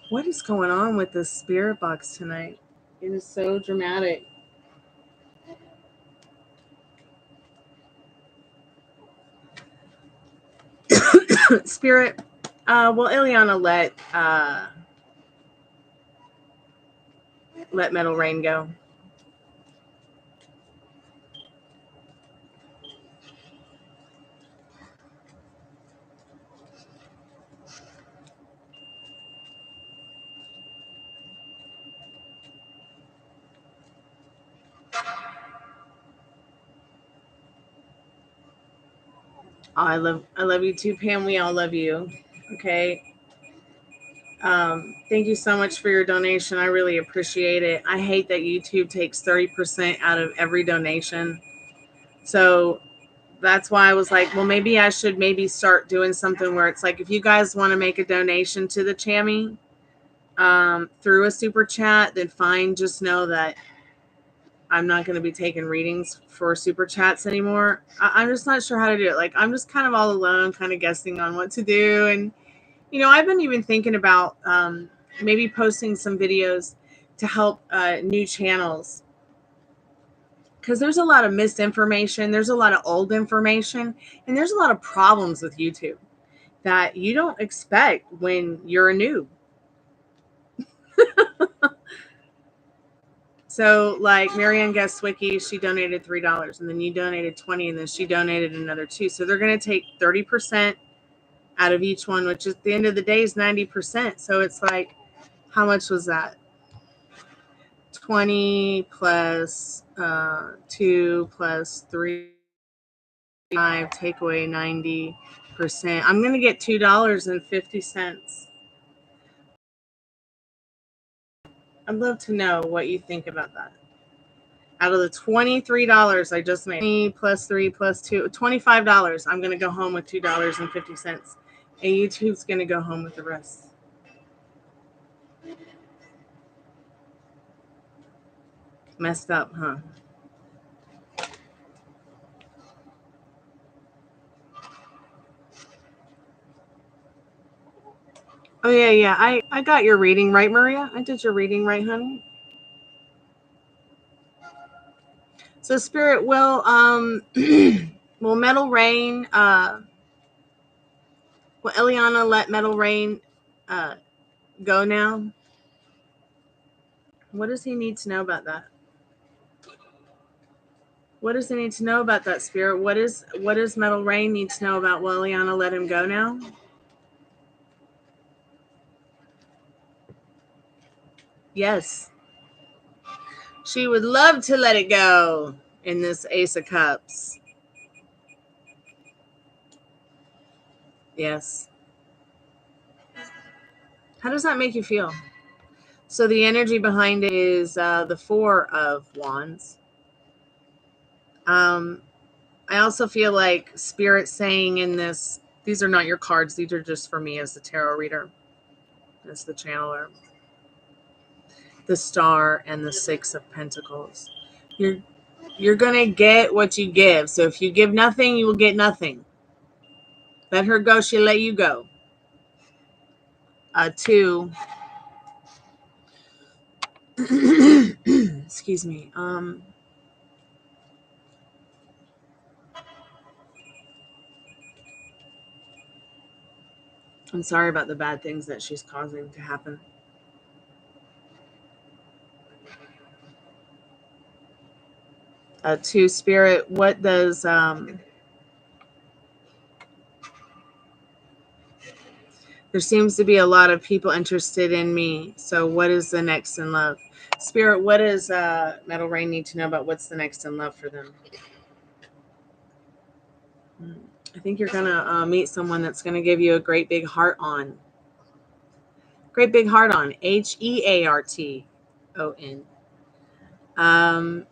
What is going on with this spirit box tonight? It is so dramatic. Spirit, will Eliana let Metal Rain go? Oh, I love you too, Pam. We all love you. Okay. Thank you so much for your donation. I really appreciate it. I hate that YouTube takes 30% out of every donation. So that's why I was like, well, maybe I should start doing something where it's like, if you guys want to make a donation to the Chammy through a super chat, then fine. Just know that I'm not going to be taking readings for super chats anymore. I'm just not sure how to do it. Like, I'm just kind of all alone, kind of guessing on what to do. And, you know, I've been even thinking about maybe posting some videos to help new channels. Because there's a lot of misinformation. There's a lot of old information. And there's a lot of problems with YouTube that you don't expect when you're a noob. So, like Marianne Gaswicki, she donated $3, and then you donated $20, and then she donated another $2. So they're going to take 30% out of each one, which at the end of the day is 90%. So it's like, how much was that? 20 plus 2 plus 3, 5, take away 90%. I'm going to get $2.50. I'd love to know what you think about that. Out of the $23 I just made, 20 plus 3 plus 2, $25, I'm going to go home with $2.50. And YouTube's going to go home with the rest. Messed up, huh? Oh, yeah. I got your reading right, Maria. I did your reading right, honey. So Spirit will Metal Rain will Eliana let Metal Rain go now? What does he need to know about that? What does he need to know about that, Spirit? What does Metal Rain need to know about will Eliana let him go now? Yes. She would love to let it go in this Ace of Cups. Yes. How does that make you feel? So the energy behind it is the 4 of Wands. I also feel like Spirit saying in this, these are not your cards. These are just for me as the tarot reader, as the channeler. The Star and the 6 of Pentacles. You're going to get what you give. So if you give nothing, you will get nothing. Let her go. She'll let you go. 2. Excuse me. I'm sorry about the bad things that she's causing to happen. 2, Spirit, what does there seems to be a lot of people interested in me. So what is the next in love? Spirit, what does Metal Rain need to know about what's the next in love for them? I think you're going to meet someone that's going to give you a great big heart on. Great big heart on. HEARTON. And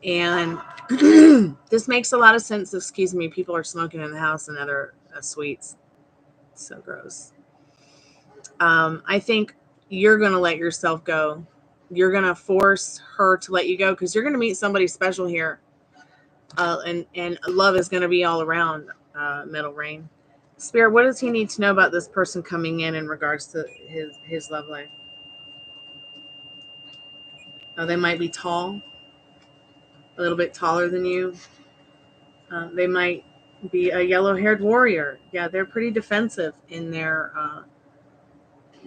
this makes a lot of sense. Excuse me. People are smoking in the house and other sweets. So gross. I think you're going to let yourself go. You're going to force her to let you go because you're going to meet somebody special here. And love is going to be all around, Metal Rain. Spirit, what does he need to know about this person coming in regards to his love life? Oh, they might be tall, a little bit taller than you. They might be a yellow-haired warrior. Yeah, they're pretty defensive in their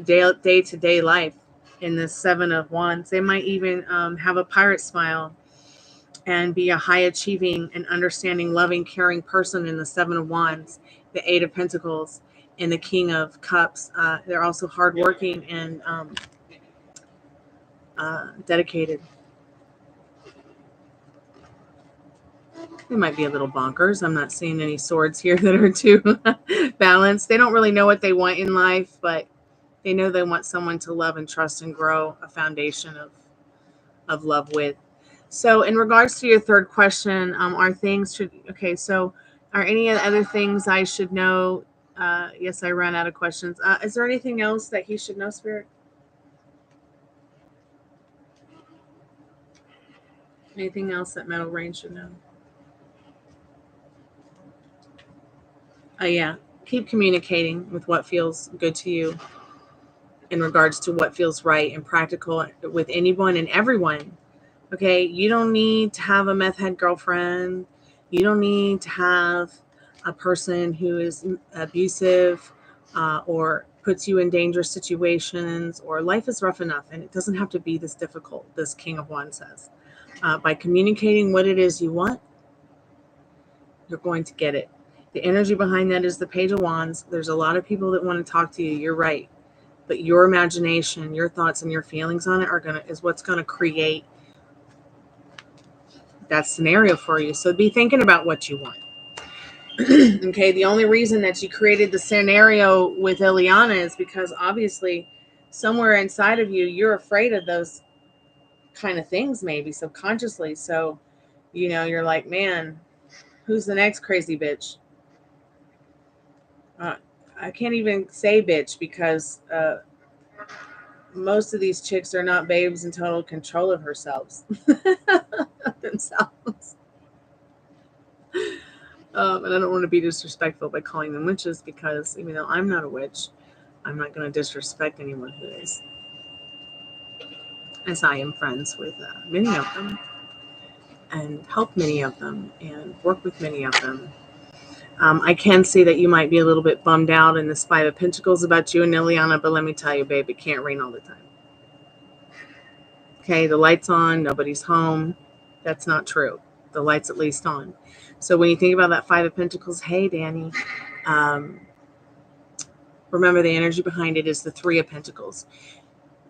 day-to-day life. In the 7 of Wands, they might even have a pirate smile and be a high-achieving and understanding, loving, caring person in the 7 of Wands, the 8 of Pentacles, and the King of Cups. They're also hardworking and dedicated. They might be a little bonkers. I'm not seeing any swords here that are too balanced. They don't really know what they want in life, but they know they want someone to love and trust and grow a foundation of love with. So in regards to your third question, are any other things I should know? Yes, I ran out of questions. Is there anything else that he should know, Spirit? Anything else that Metal Rain should know? Yeah. Keep communicating with what feels good to you in regards to what feels right and practical with anyone and everyone. Okay, you don't need to have a meth head girlfriend. You don't need to have a person who is abusive or puts you in dangerous situations, or life is rough enough and it doesn't have to be this difficult, this King of Wands says. By communicating what it is you want, you're going to get it. The energy behind that is the Page of Wands. There's a lot of people that want to talk to you. You're right. But your imagination, your thoughts, and your feelings on it is what's going to create that scenario for you. So be thinking about what you want. Okay, the only reason that you created the scenario with Ileana is because obviously somewhere inside of you, you're afraid of those kind of things, maybe subconsciously. So, you're like, man, who's the next crazy bitch? I can't even say bitch because most of these chicks are not babes in total control of themselves. And I don't want to be disrespectful by calling them witches, because even though I'm not a witch, I'm not going to disrespect anyone who is, as I am friends with many of them and help many of them and work with many of them. I can see that you might be a little bit bummed out in this Five of Pentacles about you and Ileana, but let me tell you, babe, it can't rain all the time. Okay, the light's on, nobody's home. That's not true. The light's at least on. So when you think about that Five of Pentacles, hey, Danny, remember the energy behind it is the Three of Pentacles.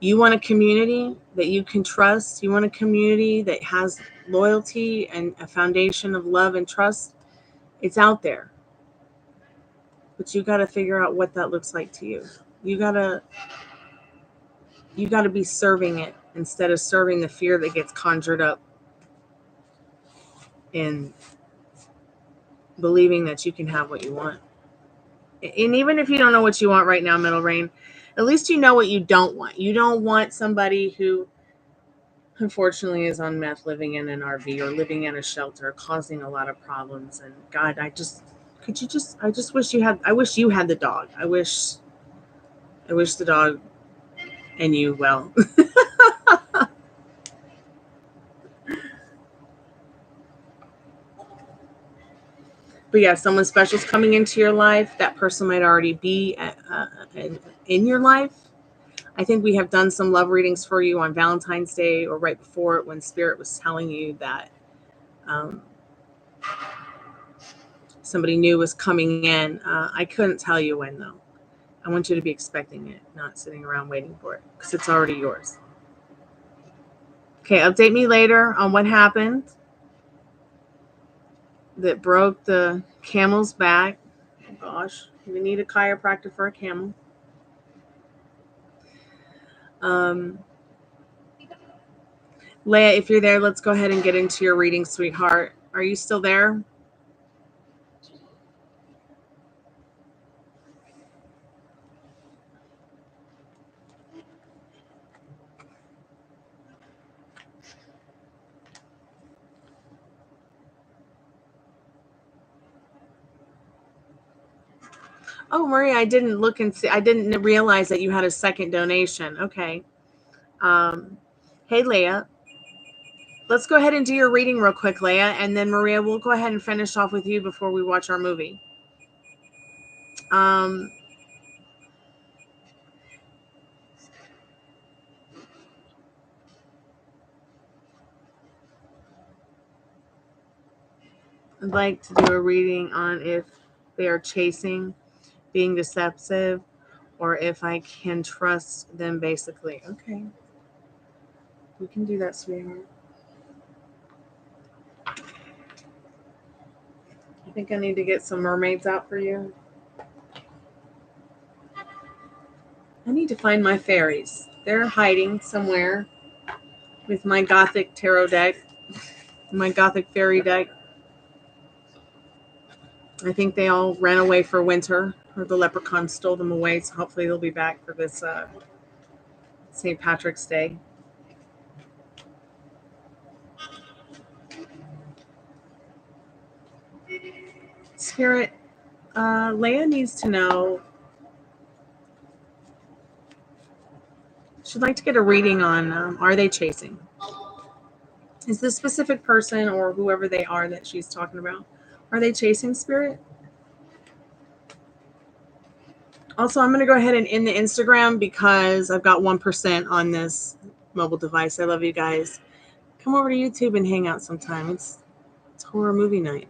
You want a community that you can trust. You want a community that has loyalty and a foundation of love and trust. It's out there. But you got to figure out what that looks like to you. You got to be serving it instead of serving the fear that gets conjured up in believing that you can have what you want. And even if you don't know what you want right now, Middle Rain, at least you know what you don't want. You don't want somebody who unfortunately is on meth, living in an RV or living in a shelter, causing a lot of problems. And God, I just wish you had the dog. I wish the dog and you well. But yeah, someone special is coming into your life. That person might already be in your life. I think we have done some love readings for you on Valentine's Day or right before it, when Spirit was telling you that somebody new was coming in. I couldn't tell you when, though. I want you to be expecting it, not sitting around waiting for it, because it's already yours. Okay, update me later on what happened that broke the camel's back. Oh gosh, we need a chiropractor for a camel. Leia, if you're there, let's go ahead and get into your reading, sweetheart. Are you still there? Oh, Maria, I didn't look and see. I didn't realize that you had a second donation. Okay. Hey, Leia. Let's go ahead and do your reading real quick, Leia. And then, Maria, we'll go ahead and finish off with you before we watch our movie. I'd like to do a reading on if they are chasing, being deceptive, or if I can trust them, basically. Okay. We can do that, sweetheart. I think I need to get some mermaids out for you. I need to find my fairies. They're hiding somewhere with my Gothic tarot deck, my Gothic fairy deck. I think they all ran away for winter, or the leprechaun stole them away. So hopefully they'll be back for this St. Patrick's Day. Spirit, Leia needs to know. She'd like to get a reading on are they chasing? Is this specific person or whoever they are that she's talking about, are they chasing, Spirit? Also, I'm going to go ahead and end the Instagram because I've got 1% on this mobile device. I love you guys. Come over to YouTube and hang out sometime. It's horror movie night.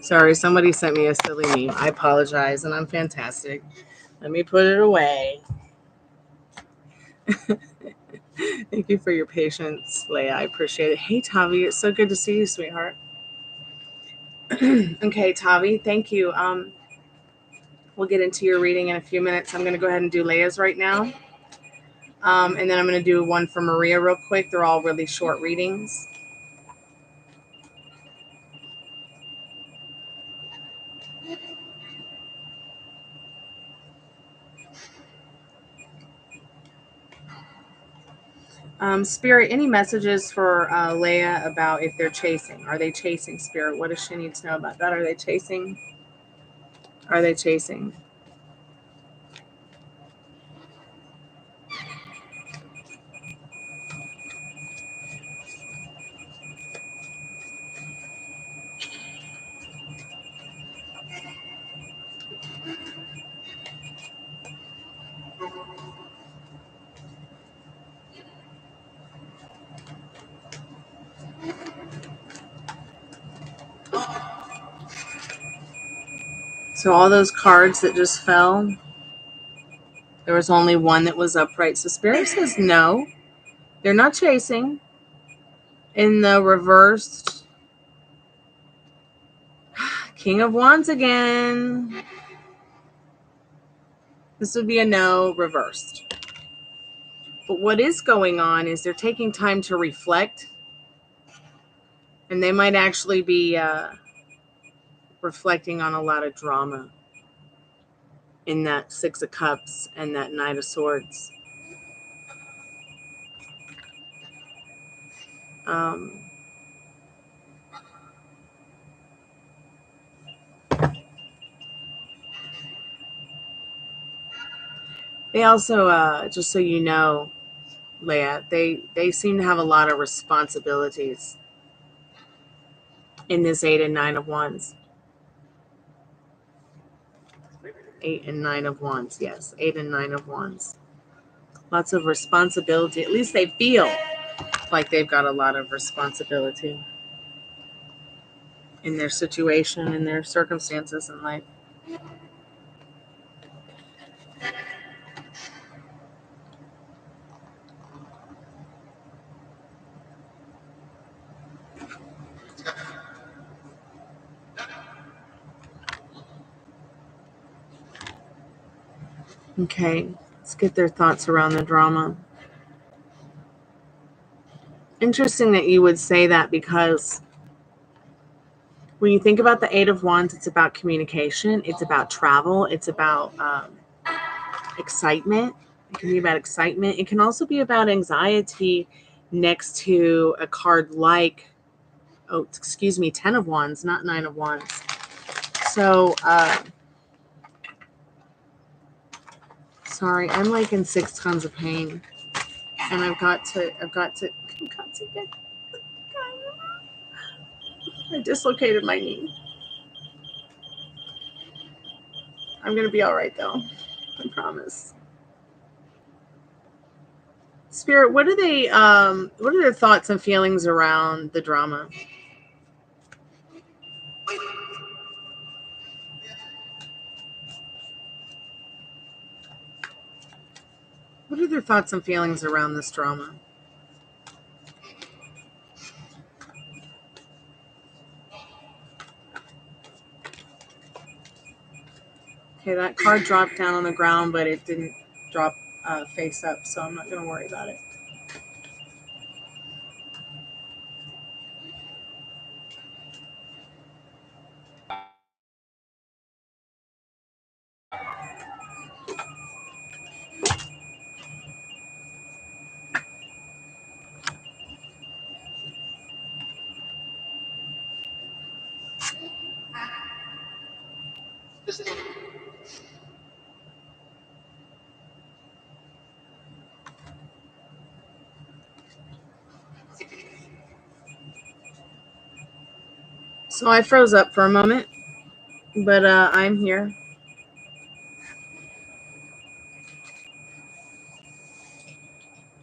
Sorry, somebody sent me a silly meme. I apologize, and I'm fantastic. Let me put it away. Thank you for your patience, Leia. I appreciate it. Hey, Tavi, it's so good to see you, sweetheart. Okay, Tavi, thank you. We'll get into your reading in a few minutes. I'm going to go ahead and do Leia's right now. And then I'm going to do one for Maria real quick. They're all really short readings. Spirit, any messages for Leia about if they're chasing? Are they chasing, Spirit? What does she need to know about that? Are they chasing? Are they chasing? So all those cards that just fell, there was only one that was upright. So Spirit says no, they're not chasing. In the reversed, King of Wands again. This would be a no reversed. But what is going on is they're taking time to reflect. And they might actually be reflecting on a lot of drama in that Six of Cups and that Knight of Swords. They also, just so you know, Leia, they seem to have a lot of responsibilities in this 8 and 9 of Wands. 8 and 9 of Wands, yes. 8 and 9 of Wands. Lots of responsibility. At least they feel like they've got a lot of responsibility in their situation, in their circumstances in life. Okay, let's get their thoughts around the drama. Interesting that you would say that, because when you think about the 8 of Wands, it's about communication, it's about travel, it's about excitement. It can be about excitement. It can also be about anxiety next to a card like, 10 of Wands, not 9 of Wands. So, sorry, I'm like in 6 tons of pain, and I've got to get. I dislocated my knee. I'm gonna be all right though. I promise. Spirit, what are their thoughts and feelings around the drama? What are their thoughts and feelings around this drama? Okay, that card dropped down on the ground, but it didn't drop face up, so I'm not going to worry about it. So I froze up for a moment, but I'm here.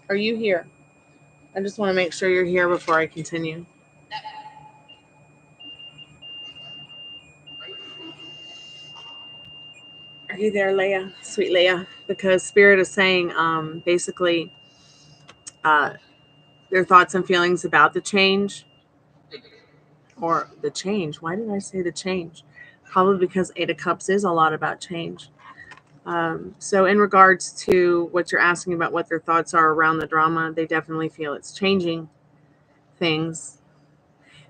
Are you here? I just want to make sure you're here before I continue. Are you there, Leia? Sweet Leia? Because Spirit is saying basically their thoughts and feelings about the change. Or the change. Why did I say the change? Probably because Eight of Cups is a lot about change. So in regards to what you're asking about what their thoughts are around the drama, they definitely feel it's changing things.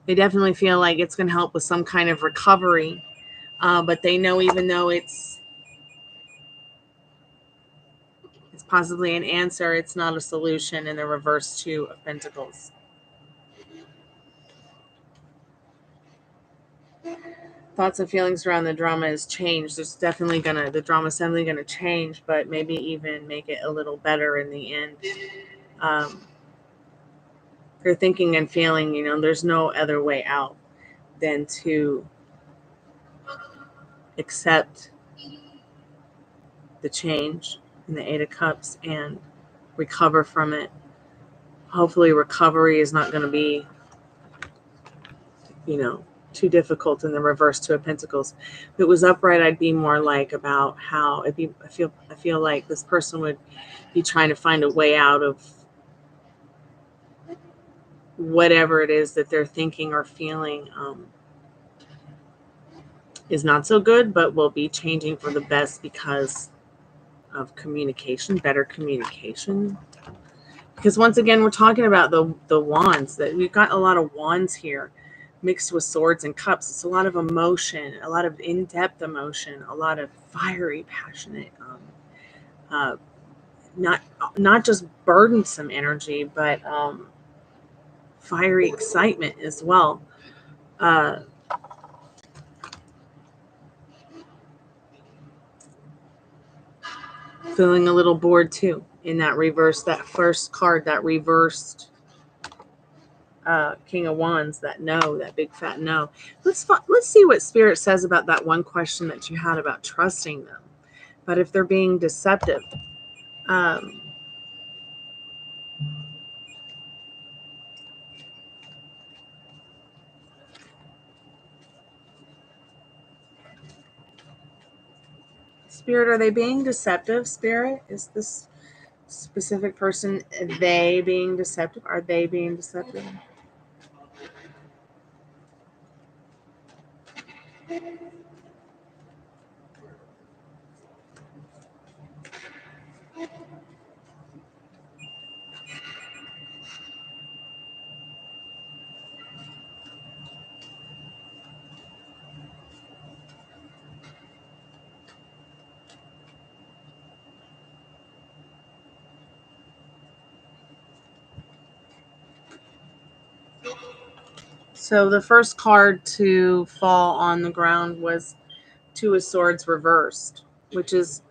They definitely feel like it's going to help with some kind of recovery. But they know even though it's possibly an answer, it's not a solution in the reverse Two of Pentacles. Thoughts and feelings around the drama is changed. There's definitely the drama's definitely gonna change, but maybe even make it a little better in the end. They're thinking and feeling, there's no other way out than to accept the change in the Eight of Cups and recover from it. Hopefully recovery is not going to be, too difficult in the reverse Two of Pentacles. If it was upright, I'd be more like about how I feel like this person would be trying to find a way out of whatever it is that they're thinking or feeling is not so good, but will be changing for the best because of communication, better communication. Because once again, we're talking about the wands, that we've got a lot of wands here mixed with swords and cups. It's a lot of emotion, a lot of in-depth emotion, a lot of fiery, passionate, not just burdensome energy, but fiery excitement as well. Feeling a little bored too in that reverse, that first card, that reversed King of Wands, that no, that big fat no. Let's see what Spirit says about that one question that you had about trusting them. But if they're being deceptive, Spirit, are they being deceptive? Spirit, is this specific person they being deceptive? Are they being deceptive? So the first card to fall on the ground was Two of Swords reversed, which is,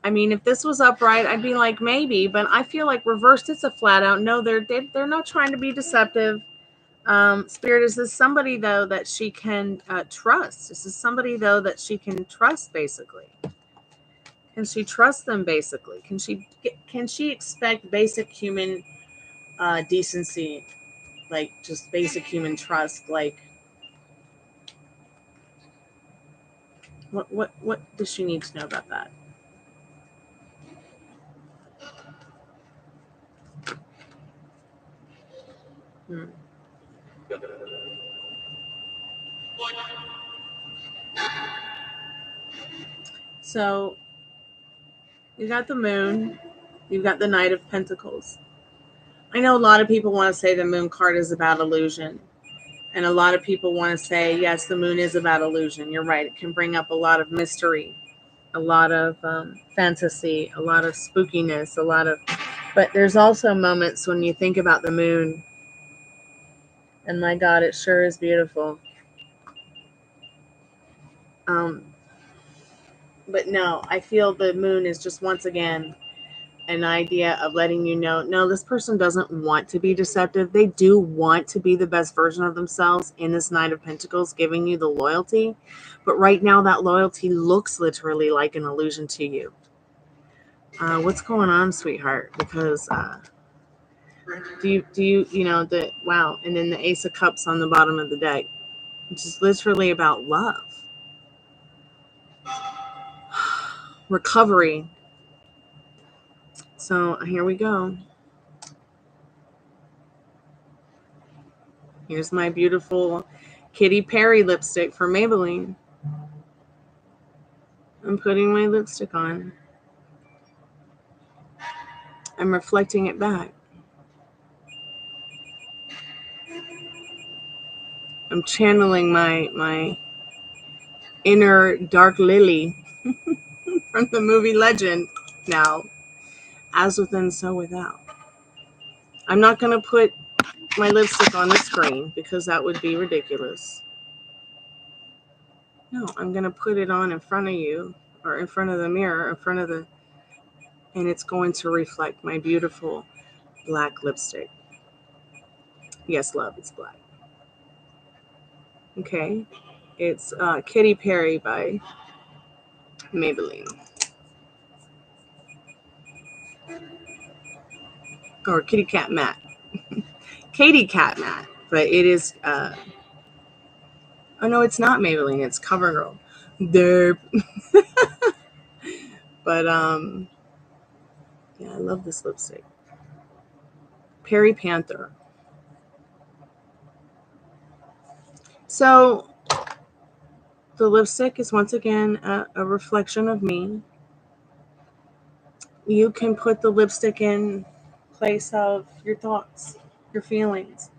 I mean, if this was upright, I'd be like, maybe, but I feel like reversed, it's a flat out no. They're not trying to be deceptive. Spirit, is this somebody though that she can trust? Is this somebody though that she can trust, basically? Can she trust them, basically? Can she expect basic human decency, like just basic human trust? Like, what does she need to know about that? So you got the moon, you've got the Knight of Pentacles. I know a lot of people want to say the moon card is about illusion. And a lot of people want to say, yes, the moon is about illusion. You're right. It can bring up a lot of mystery, a lot of fantasy, a lot of spookiness, but there's also moments when you think about the moon, and my God, it sure is beautiful. But no, I feel the moon is just, once again, an idea of letting you know, no, this person doesn't want to be deceptive. They do want to be the best version of themselves in this Knight of Pentacles, giving you the loyalty. But right now, that loyalty looks literally like an illusion to you. What's going on, sweetheart? Because do you know that? Wow. And then the Ace of Cups on the bottom of the deck, which is literally about love, recovery. So here we go. Here's my beautiful Katy Perry lipstick for Maybelline. I'm putting my lipstick on. I'm reflecting it back. I'm channeling my inner dark lily from the movie Legend now. As within, so without. I'm not going to put my lipstick on the screen because that would be ridiculous. No, I'm going to put it on in front of you, or in front of the mirror, and it's going to reflect my beautiful black lipstick. Yes, love, it's black. Okay. It's Katy Perry by Maybelline. Or Kitty Cat Matte. Katy Cat Matte. But it is... oh, no, it's not Maybelline. It's CoverGirl. Derp. But, yeah, I love this lipstick. Perry Panther. So, the lipstick is once again a reflection of me. You can put the lipstick in place of your thoughts, your feelings.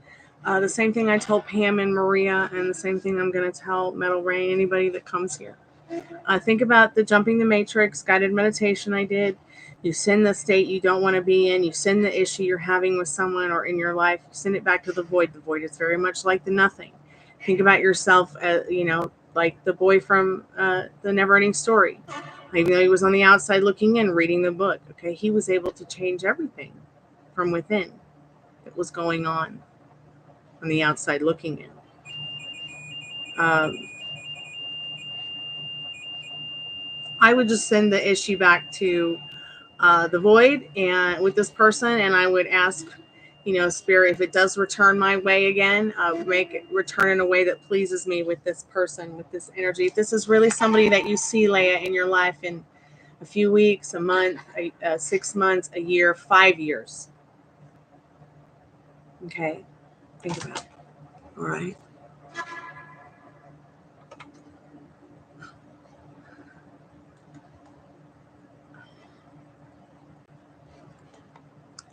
The same thing I told Pam and Maria, and the same thing I'm going to tell Metal Rain, anybody that comes here. Think about the Jumping the Matrix guided meditation I did. You send the state you don't want to be in. You send the issue you're having with someone or in your life. You send it back to the void. The void is very much like the nothing. Think about yourself as, like the boy from the Neverending Story. Even though he was on the outside looking in, reading the book, okay, he was able to change everything from within that was going on the outside looking in. I would just send the issue back to the void and with this person, and I would ask, Spirit, if it does return my way again, make it return in a way that pleases me with this person, with this energy. If this is really somebody that you see, Leia, in your life in a few weeks, a month, 6 months, a year, 5 years. Okay, think about it. All right.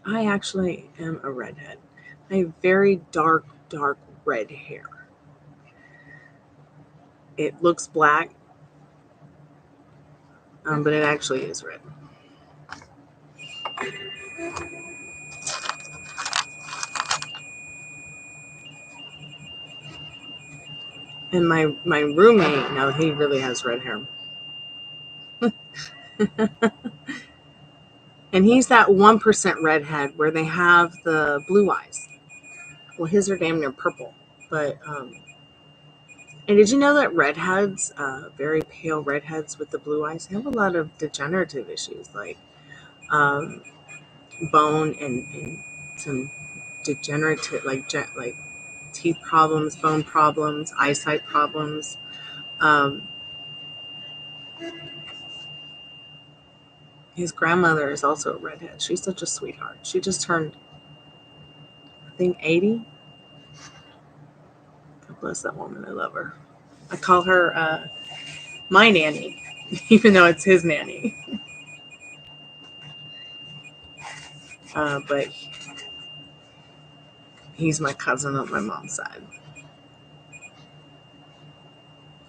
I actually am a redhead. I have very dark red hair. It looks black, but it actually is red. And my roommate, now he really has red hair. And he's that 1% redhead where they have the blue eyes. Well, his are damn near purple. But And did you know that redheads, very pale redheads with the blue eyes, have a lot of degenerative issues like um, bone and some degenerative, like teeth problems, bone problems, eyesight problems. Um, his grandmother is also a redhead. She's such a sweetheart. She just turned, I think, 80. God bless that woman. I love her. I call her my nanny, even though it's his nanny. But he's my cousin on my mom's side.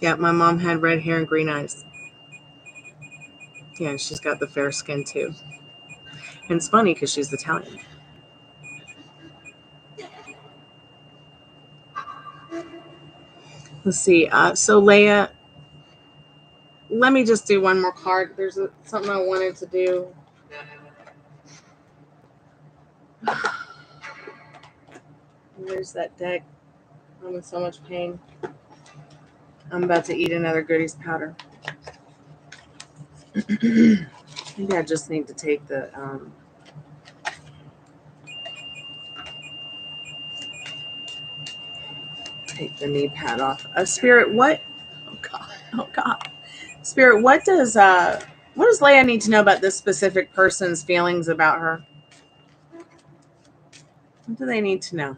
Yeah, my mom had red hair and green eyes. Yeah, and she's got the fair skin too. And it's funny because she's Italian. Let's see. So Leia, let me just do one more card. There's something I wanted to do. Where's that deck? I'm in so much pain. I'm about to eat another goodies powder. Maybe I just need to take the knee pad off. Spirit, what? Oh God! Oh God! Spirit, what does Leia need to know about this specific person's feelings about her? What do they need to know?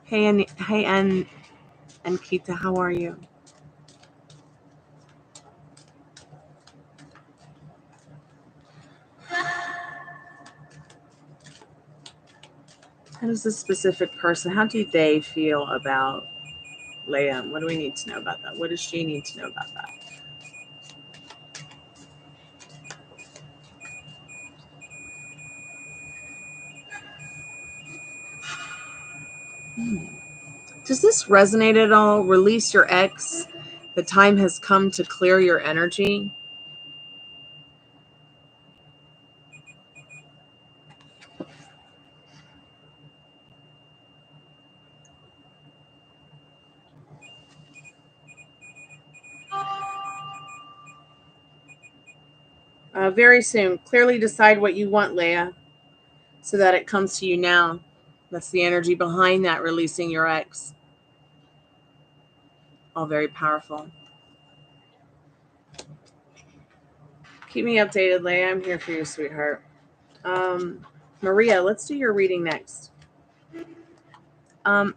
Hey, and Kita, how are you? How does this specific person, how do they feel about Leia? What do we need to know about that? What does she need to know about that? Does this resonate at all? Release your ex. The time has come to clear your energy. Very soon. Clearly decide what you want, Leia, so that it comes to you now. That's the energy behind that, releasing your ex. All very powerful. Keep me updated, Leia. I'm here for you, sweetheart. Maria, let's do your reading next. And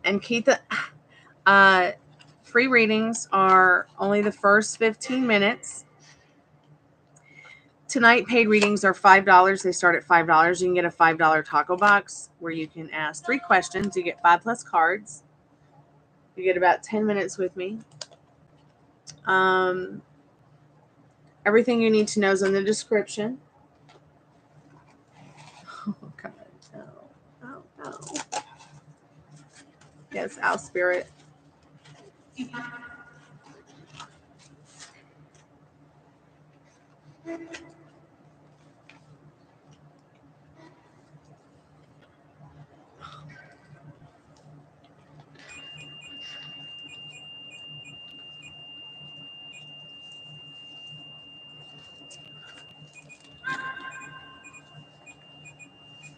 Keitha, free readings are only the first 15 minutes. Tonight, paid readings are $5. They start at $5. You can get a $5 Taco Box where you can ask 3 questions. You get 5+ cards. You get about 10 minutes with me. Everything you need to know is in the description. Oh, God. Oh. Yes, Al Spirit.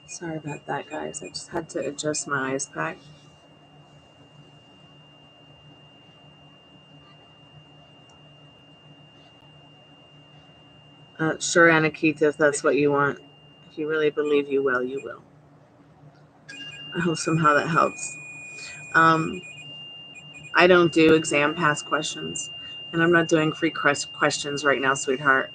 Sorry about that, guys. I just had to adjust my ice pack. Sure, Anakita, if that's what you want. If you really believe you will, you will. I hope somehow that helps. I don't do exam pass questions, and I'm not doing free questions right now, sweetheart.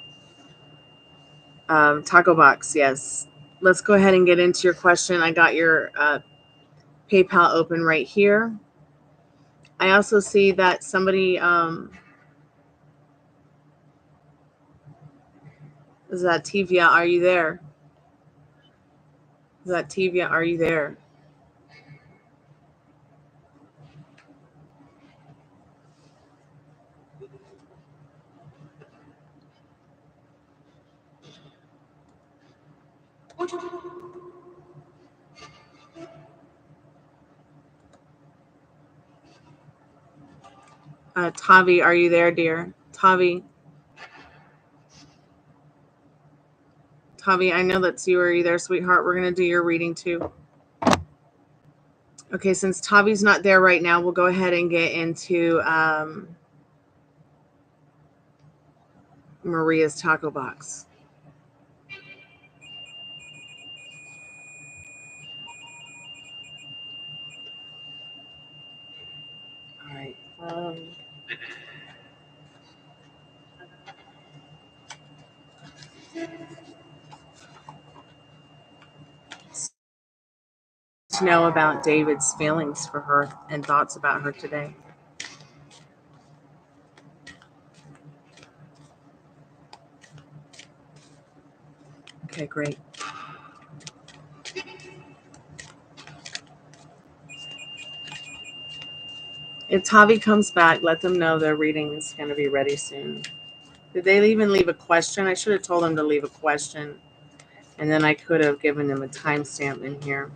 Taco Box, yes. Let's go ahead and get into your question. I got your PayPal open right here. I also see that somebody is that Tivia, are you there? Is that Tivia, are you there? Tavi, are you there, dear? Tavi, I know that's you. Are you there, sweetheart? We're going to do your reading too. Okay, since Tavi's not there right now, we'll go ahead and get into Maria's Taco Box. All right. To know about David's feelings for her and thoughts about her today. Okay, great. If Tavi comes back, let them know their reading is going to be ready soon. Did they even leave a question? I should have told them to leave a question, and then I could have given them a timestamp in here.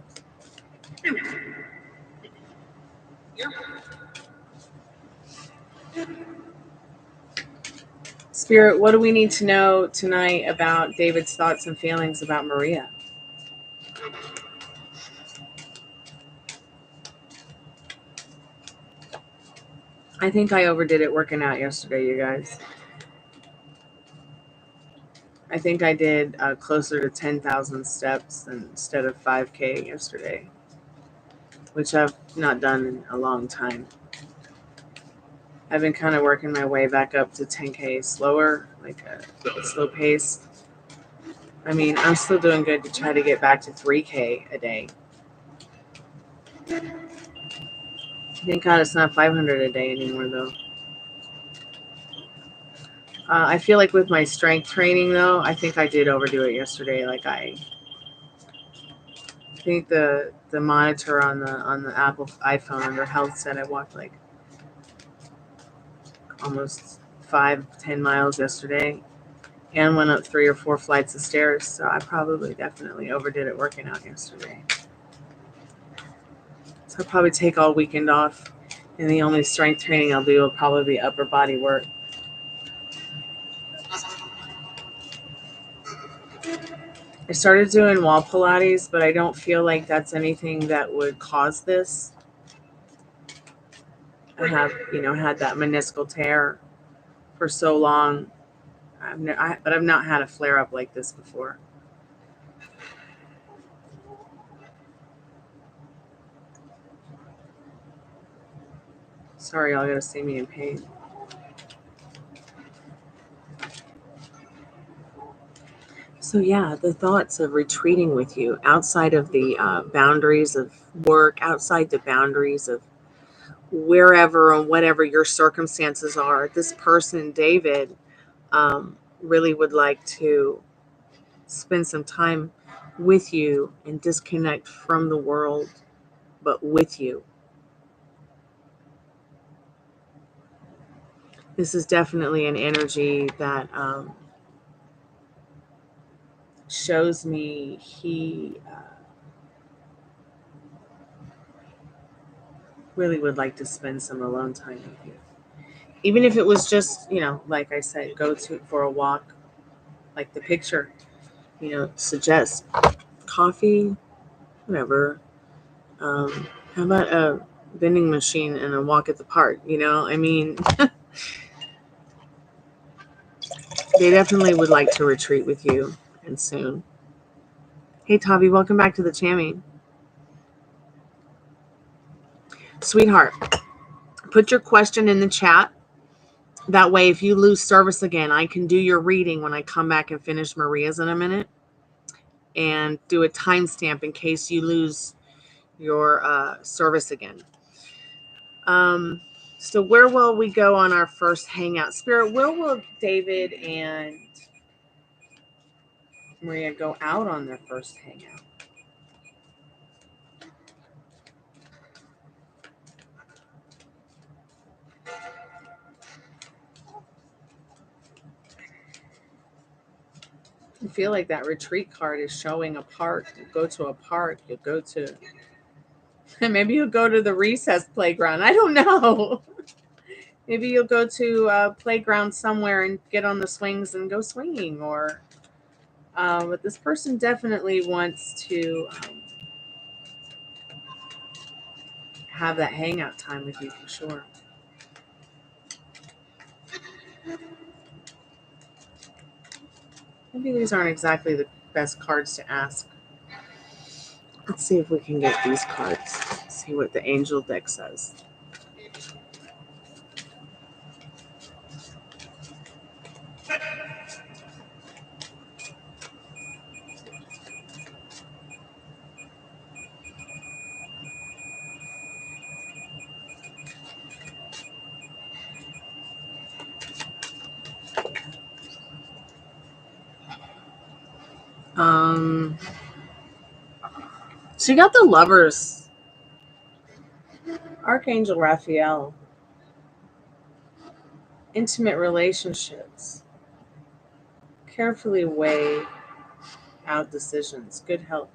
Spirit, what do we need to know tonight about David's thoughts and feelings about Maria? I think I overdid it working out yesterday, you guys. I think I did closer to 10,000 steps instead of 5K yesterday, which I've not done in a long time. I've been kind of working my way back up to 10K slower, like a slow pace. I mean, I'm still doing good to try to get back to 3K a day. Thank God it's not 500 a day anymore, though. I feel like with my strength training, though, I think I did overdo it yesterday. Like I think the monitor on the Apple iPhone under health said I walked like almost 5-10 miles yesterday and went up 3 or 4 flights of stairs. So I probably definitely overdid it working out yesterday. So I'll probably take all weekend off, and the only strength training I'll do will probably be upper body work. I started doing wall Pilates, but I don't feel like that's anything that would cause this. I have, had that meniscal tear for so long, but I've not had a flare up like this before. Sorry, y'all gotta see me in pain. So yeah, the thoughts of retreating with you outside of the boundaries of work, outside the boundaries of wherever and whatever your circumstances are. This person, David, really would like to spend some time with you and disconnect from the world, but with you. This is definitely an energy that shows me he really would like to spend some alone time with you. Even if it was just, like I said, go for a walk, like the picture, suggests coffee, whatever. How about a vending machine and a walk at the park? I mean, they definitely would like to retreat with you, and soon. Hey, Tavi, welcome back to the Chammy. Sweetheart, put your question in the chat. That way, if you lose service again, I can do your reading when I come back and finish Maria's in a minute, and do a timestamp in case you lose your service again. So where will we go on our first hangout? Spirit, where will David and Maria go out on their first hangout? I feel like that retreat card is showing a park. You go to a park, you go to maybe you'll go to the recess playground. I don't know. Maybe you'll go to a playground somewhere and get on the swings and go swinging. Or, but this person definitely wants to have that hangout time with you for sure. Maybe these aren't exactly the best cards to ask. Let's see if we can get these cards. See what the angel deck says. So you got the Lovers, Archangel Raphael, intimate relationships, carefully weigh out decisions, good health.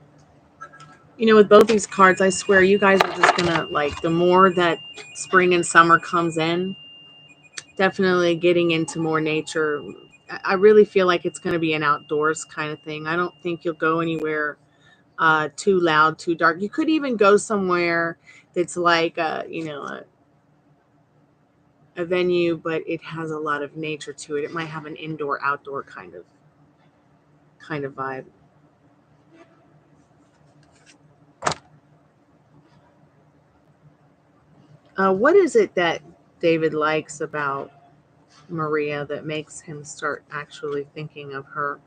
You know, with both these cards, I swear you guys are just gonna, like, the more that spring and summer comes in, definitely getting into more nature. I really feel like it's going to be an outdoors kind of thing. I don't think you'll go anywhere too loud, too dark. You could even go somewhere that's like a venue, but it has a lot of nature to it. It might have an indoor outdoor kind of vibe. What is it that David likes about Maria that makes him start actually thinking of her?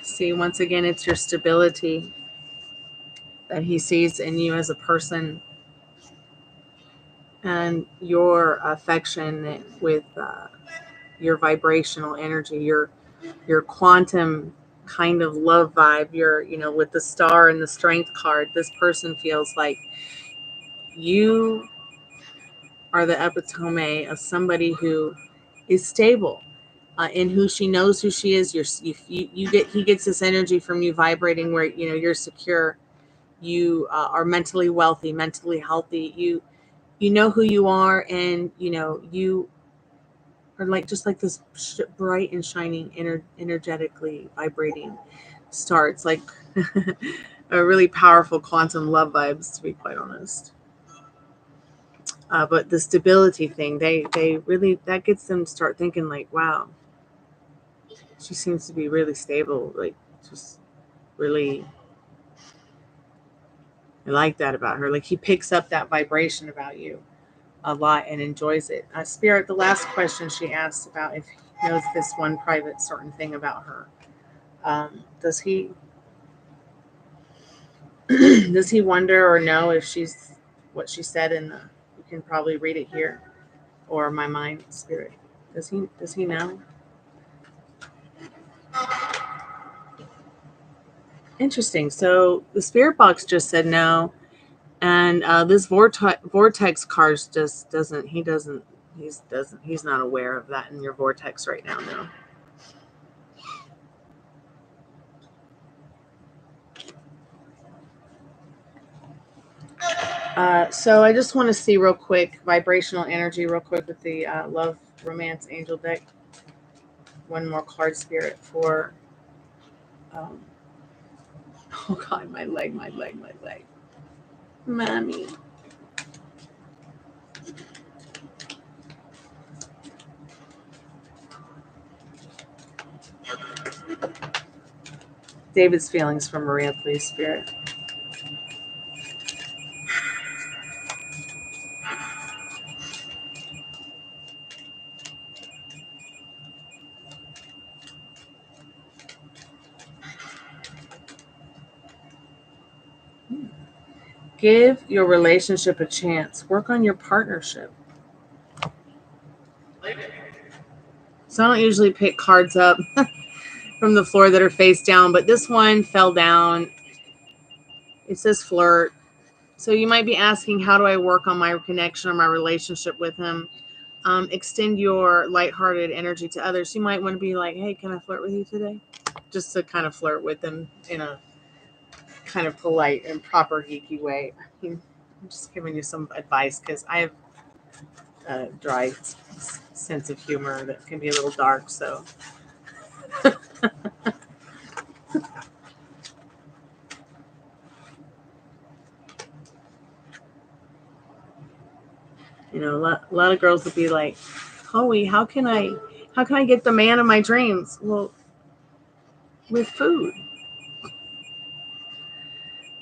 See, once again, it's your stability that he sees in you as a person, and your affection with your vibrational energy, your quantum kind of love vibe. With the star and the strength card, this person feels like you are the epitome of somebody who is stable, in who she knows who she is. He gets this energy from you vibrating where you're secure. You are mentally wealthy, mentally healthy. You know who you are, and you are just like this bright and shining, energetically vibrating star. It's like a really powerful quantum love vibes, to be quite honest. But the stability thing, they really, that gets them to start thinking like, wow, she seems to be really stable. Like, just really, I like that about her. Like, he picks up that vibration about you a lot and enjoys it. Spirit, the last question she asked about if he knows this one private certain thing about her. Does he does he wonder or know if she's what she said in the? You can probably read it here, or my mind, Spirit. Does he know? Interesting. So the spirit box just said no, and this vortex card just doesn't. He's not aware of that in your vortex right now. No. So I just want to see real quick vibrational energy real quick with the love romance angel deck. One more card, Spirit, for oh god, my leg, mommy. David's feelings for Maria, please, Spirit. Give your relationship a chance. Work on your partnership. So I don't usually pick cards up from the floor that are face down, but this one fell down. It says flirt. So you might be asking, how do I work on my connection or my relationship with him? Extend your lighthearted energy to others. You might want to be like, hey, can I flirt with you today? Just to kind of flirt with them in a kind of polite and proper geeky way. I'm just giving you some advice because I have a dry sense of humor that can be a little dark. So, you know, a lot of girls would be like, Chloe, how can I get the man of my dreams? Well, with food.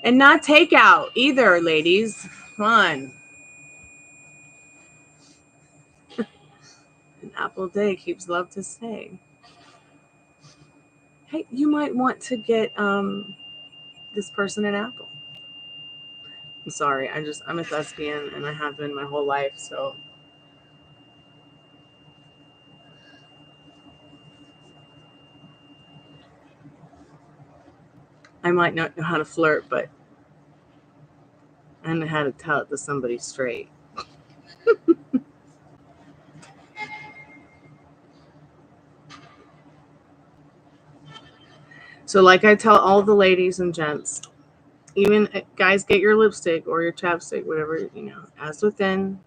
And not takeout either, ladies. Come on. An apple a day keeps love to stay. Hey, you might want to get this person an apple. I'm sorry, I'm a thespian and I have been my whole life, so I might not know how to flirt, but I know how to tell it to somebody straight. So like I tell all the ladies and gents, even guys, get your lipstick or your chapstick, whatever, you know, as within,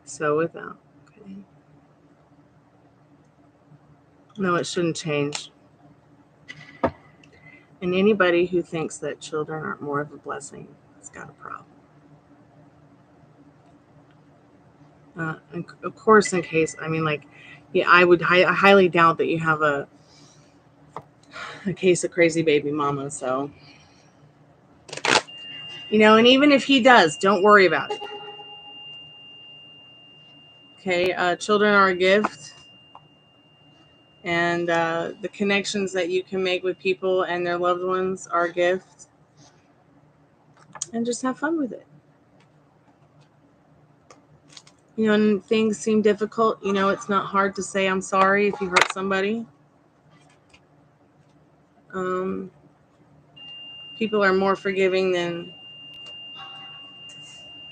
so without. Okay. No, it shouldn't change. And anybody who thinks that children aren't more of a blessing has got a problem. And of course, in case, I mean, like, yeah, I highly doubt that you have a case of crazy baby mama. So, you know, and even if he does, don't worry about it. Okay, children are a gift. And the connections that you can make with people and their loved ones are a gift. And just have fun with it. You know, and things seem difficult. You know, it's not hard to say I'm sorry if you hurt somebody. People are more forgiving than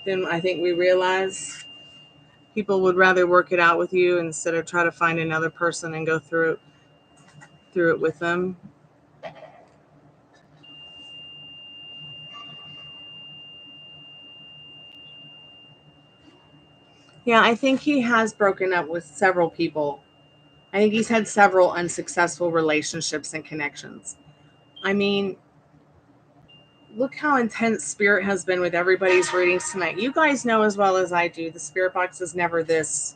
I think we realize. People would rather work it out with you instead of try to find another person and go through it with them. Yeah, I think he has broken up with several people. I think he's had several unsuccessful relationships and connections. I mean, look how intense Spirit has been with everybody's readings tonight. You guys know as well as I do, the Spirit Box is never this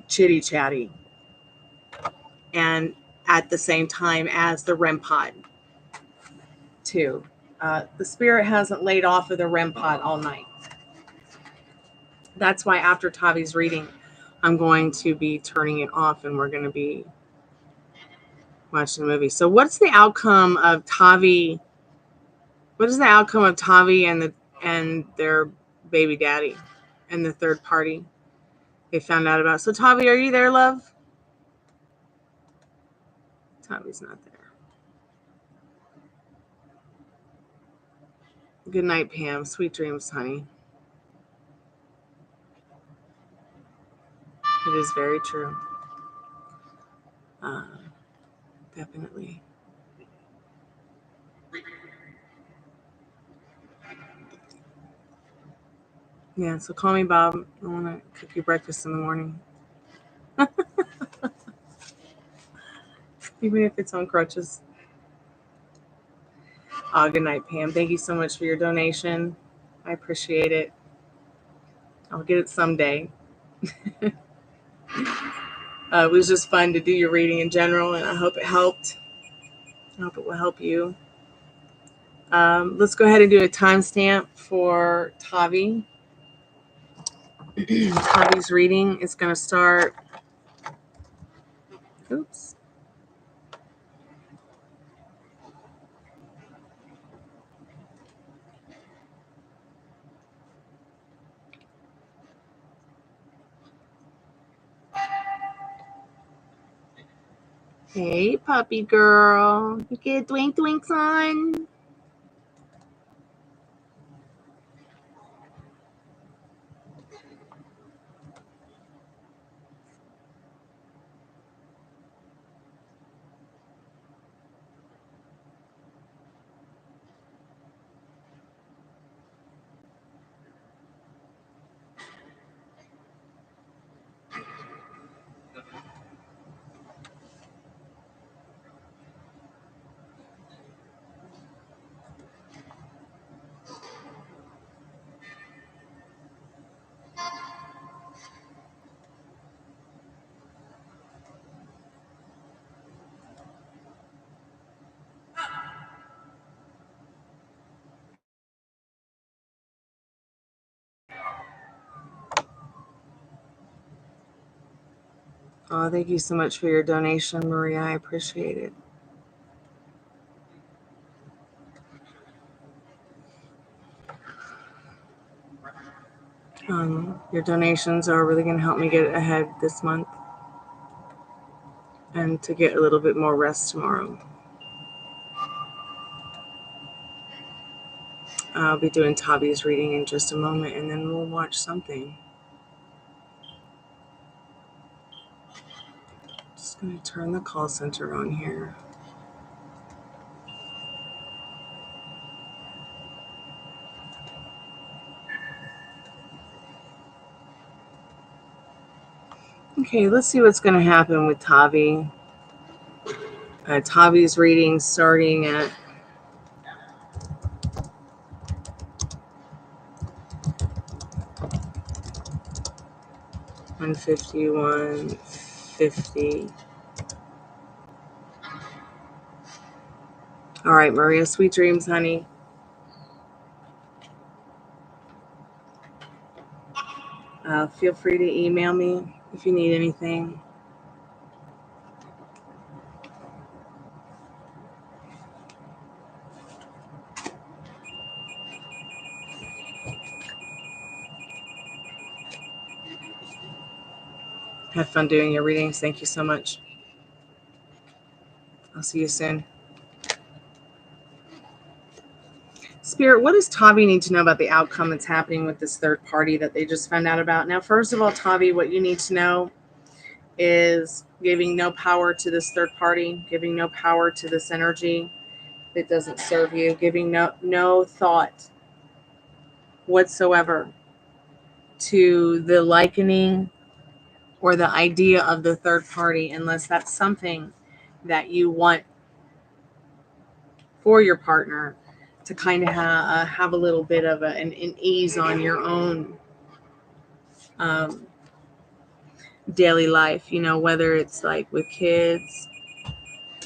chitty chatty. And at the same time as the REM pod, too. The Spirit hasn't laid off of the REM pod all night. That's why after Tavi's reading, I'm going to be turning it off and we're going to be watching the movie. So what's the outcome of Tavi? What is the outcome of Tavi and their baby daddy and the third party they found out about? So Tavi, are you there, love? Tavi's not there. Good night, Pam. Sweet dreams, honey. It is very true. Definitely. Yeah, so call me Bob. I want to cook you breakfast in the morning. Even if it's on crutches. Good night, Pam. Thank you so much for your donation. I appreciate it. I'll get it someday. It was just fun to do your reading in general, and I hope it helped. I hope it will help you. Let's go ahead and do a timestamp for Tavi. Tavi's reading is going to start. Oops. Hey, puppy girl. You get twink twinks on? Oh, thank you so much for your donation, Maria. I appreciate it. Your donations are really going to help me get ahead this month and to get a little bit more rest tomorrow. I'll be doing Tavi's reading in just a moment, and then we'll watch something. Just going to turn the call center on here. Okay, let's see what's going to happen with Tavi. Tavi's reading starting at 150, 150. All right, Maria, sweet dreams, honey. Feel free to email me if you need anything. Have fun doing your readings. Thank you so much. I'll see you soon. Spirit, what does Tavi need to know about the outcome that's happening with this third party that they just found out about? Now, first of all, Tavi, what you need to know is giving no power to this third party, giving no power to this energy that doesn't serve you, giving no thought whatsoever to the likening or the idea of the third party, unless that's something that you want for your partner to kind of have a little bit of an ease on your own daily life, whether it's like with kids,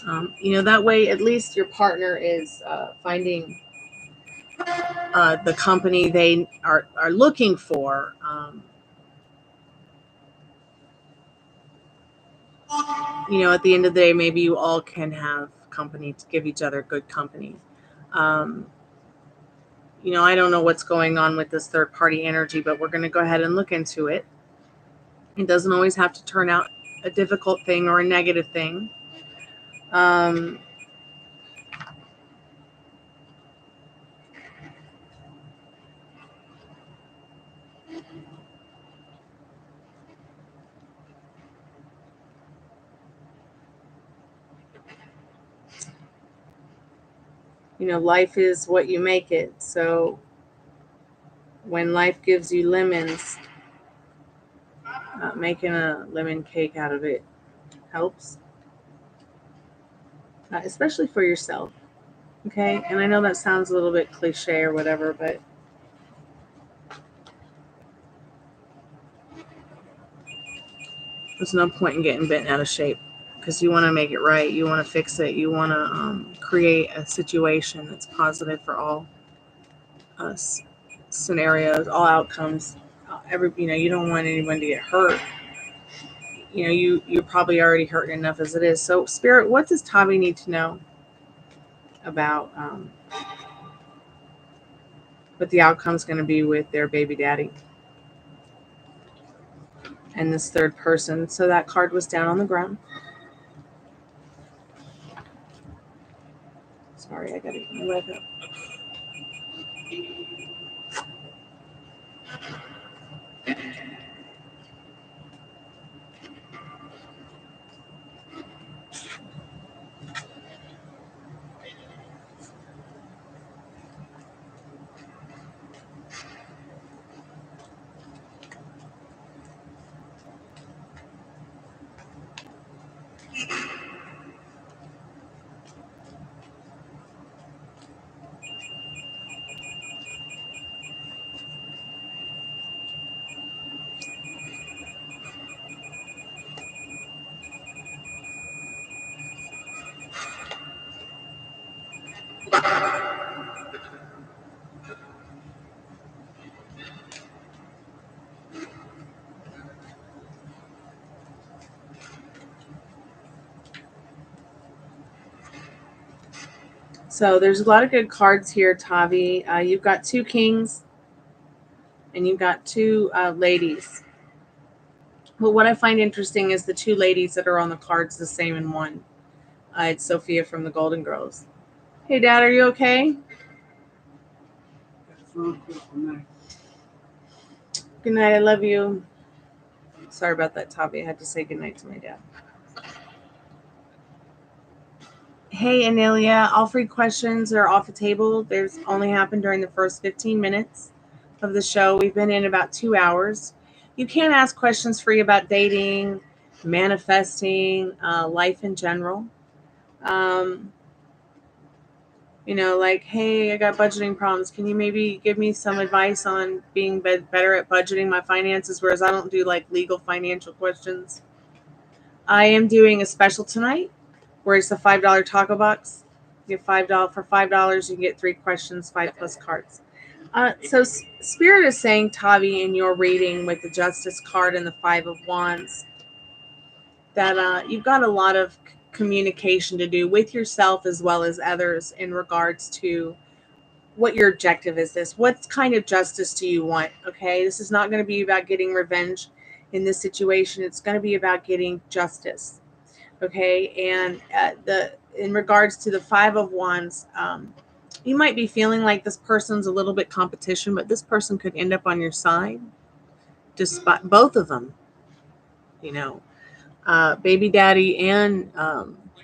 that way at least your partner is finding the company they are looking for. At the end of the day, maybe you all can have company to give each other good company. I don't know what's going on with this third party energy, but we're going to go ahead and look into it. It doesn't always have to turn out a difficult thing or a negative thing. Life is what you make it. So when life gives you lemons, making a lemon cake out of it helps, especially for yourself. Okay. And I know that sounds a little bit cliche or whatever, but there's no point in getting bent out of shape because you want to make it right. You want to fix it. You want to create a situation that's positive for all scenarios, all outcomes. You don't want anyone to get hurt. You're probably already hurting enough as it is. So, Spirit, what does Tavi need to know about what the outcome's going to be with their baby daddy and this third person? So that card was down on the ground. Sorry, I got to get my leg up. So there's a lot of good cards here, Tavi. You've got 2 kings and you've got 2 ladies. But what I find interesting is the 2 ladies that are on the cards, the same in one. It's Sophia from the Golden Girls. Hey, Dad, are you okay? Good night. I love you. Sorry about that, Tavi. I had to say good night to my dad. Hey, Anelia, all free questions are off the table. There's only happened during the first 15 minutes of the show. We've been in about 2 hours. You can ask questions free about dating, manifesting, life in general. Like, hey, I got budgeting problems. Can you maybe give me some advice on being better at budgeting my finances? Whereas I don't do like legal financial questions. I am doing a special tonight where it's a $5 taco box. You get $5 for $5. You get 3 questions, 5+ cards. So Spirit is saying, Tavi, in your reading with the Justice card and the 5 of Wands, that you've got a lot of communication to do with yourself as well as others in regards to what your objective is. What kind of justice do you want? Okay, this is not going to be about getting revenge in this situation. It's going to be about getting justice. Okay, and in regards to the 5 of Wands, you might be feeling like this person's a little bit competition, but this person could end up on your side, despite both of them. Baby daddy and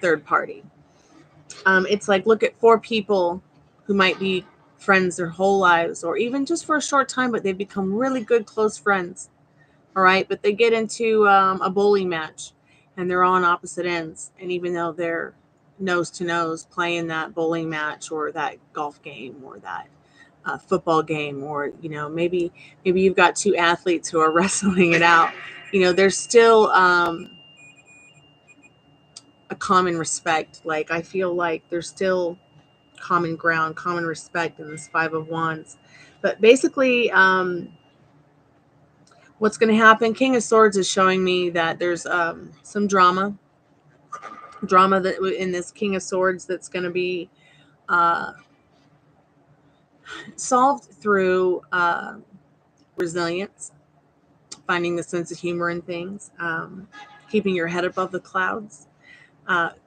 third party. It's like, look at 4 people who might be friends their whole lives, or even just for a short time, but they become really good, close friends. All right, but they get into a bowling match, and they're on opposite ends. And even though they're nose to nose playing that bowling match, or that golf game, or that football game, or maybe you've got 2 athletes who are wrestling it out. There's still a common respect. Like, I feel like there's still common ground, common respect in this 5 of Wands. But basically, what's going to happen, King of Swords is showing me that there's some drama that in this King of Swords that's going to be solved through resilience, finding the sense of humor in things, keeping your head above the clouds,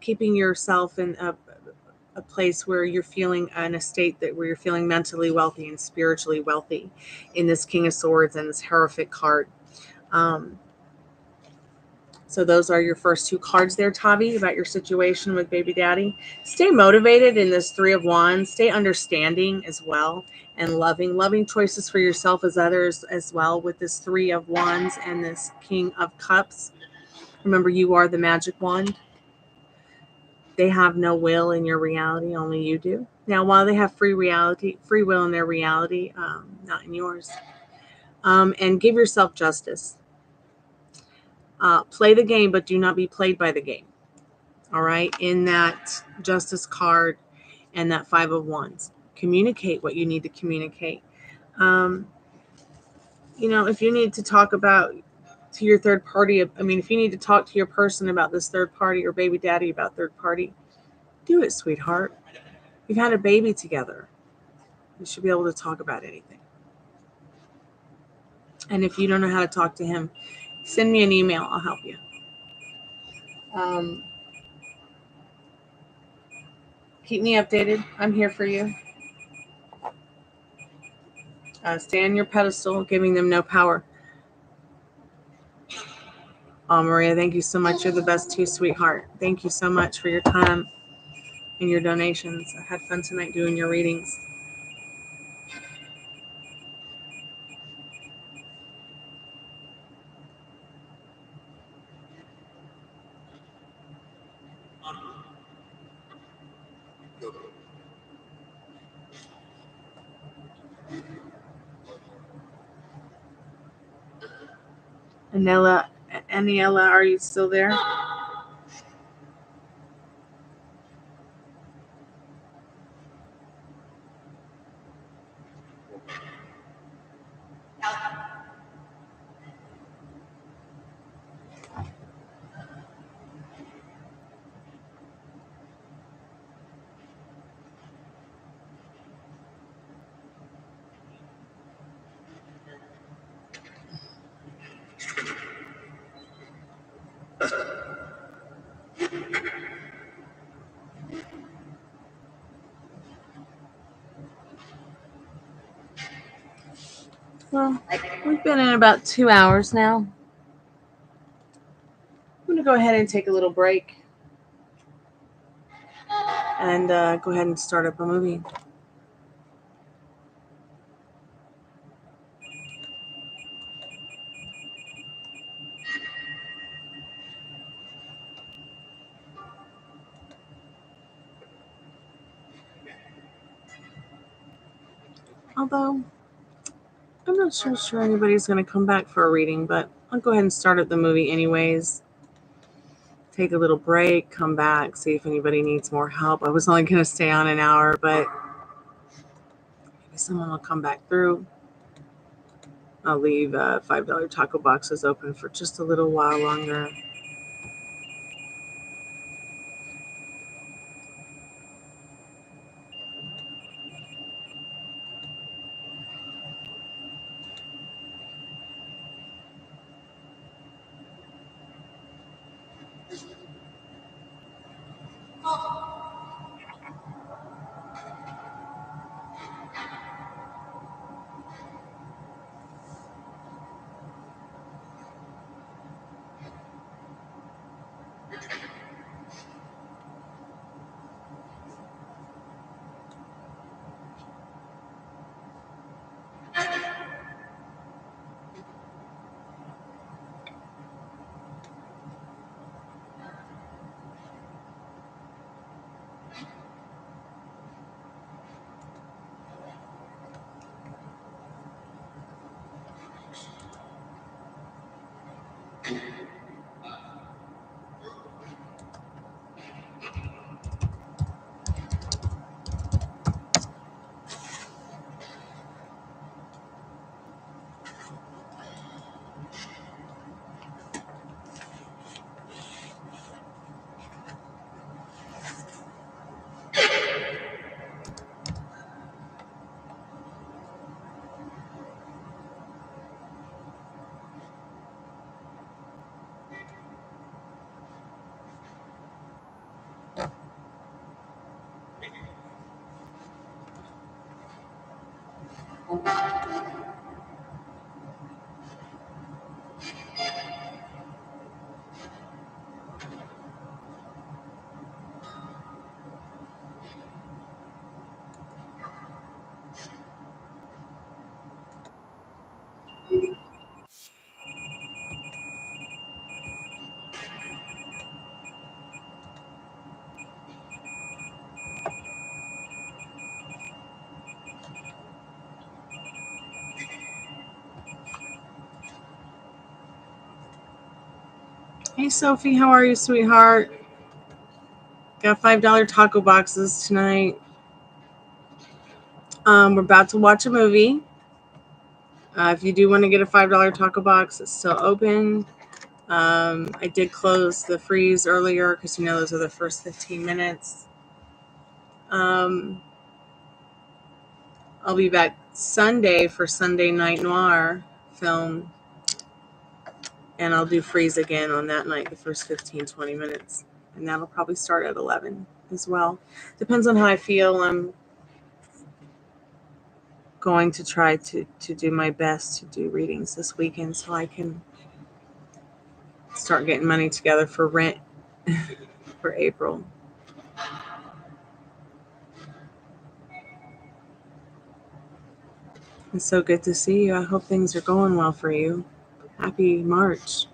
keeping yourself in a place where you're feeling in a state where you're feeling mentally wealthy and spiritually wealthy in this King of Swords and this Hierophant card. So those are your first 2 cards there, Tavi, about your situation with baby daddy. Stay motivated in this 3 of Wands. Stay understanding as well, and loving choices for yourself as others as well with this 3 of Wands and this King of Cups. Remember, you are the magic wand. They have no will in your reality, only you do. Now, while they have free will in their reality, not in yours. And give yourself justice. Play the game, but do not be played by the game. All right, in that Justice card and that 5 of Wands. Communicate what you need to communicate. If you need to talk to your third party, if you need to talk to your person about this third party, or baby daddy about third party, do it, sweetheart. You've had a baby together. You should be able to talk about anything. And if you don't know how to talk to him, send me an email. I'll help you. Keep me updated. I'm here for you. Stay on your pedestal, giving them no power. Oh, Maria, thank you so much. You're the best too, sweetheart. Thank you so much for your time and your donations. I had fun tonight doing your readings. Aniela, are you still there? Well, we've been in about 2 hours now. I'm going to go ahead and take a little break and go ahead and start up a movie. Although, I'm not so sure anybody's going to come back for a reading, but I'll go ahead and start up the movie anyways. Take a little break, come back, see if anybody needs more help. I was only going to stay on an hour, but maybe someone will come back through. I'll leave $5 taco boxes open for just a little while longer. Hey, Sophie, how are you, sweetheart? Got $5 taco boxes tonight. We're about to watch a movie. If you do want to get a $5 taco box, it's still open. I did close the freeze earlier because those are the first 15 minutes. I'll be back Sunday for Sunday Night Noir film. And I'll do freeze again on that night, the first 15-20 minutes. And that'll probably start at 11 as well. Depends on how I feel. I'm going to try to do my best to do readings this weekend so I can start getting money together for rent for April. It's so good to see you. I hope things are going well for you. Happy March.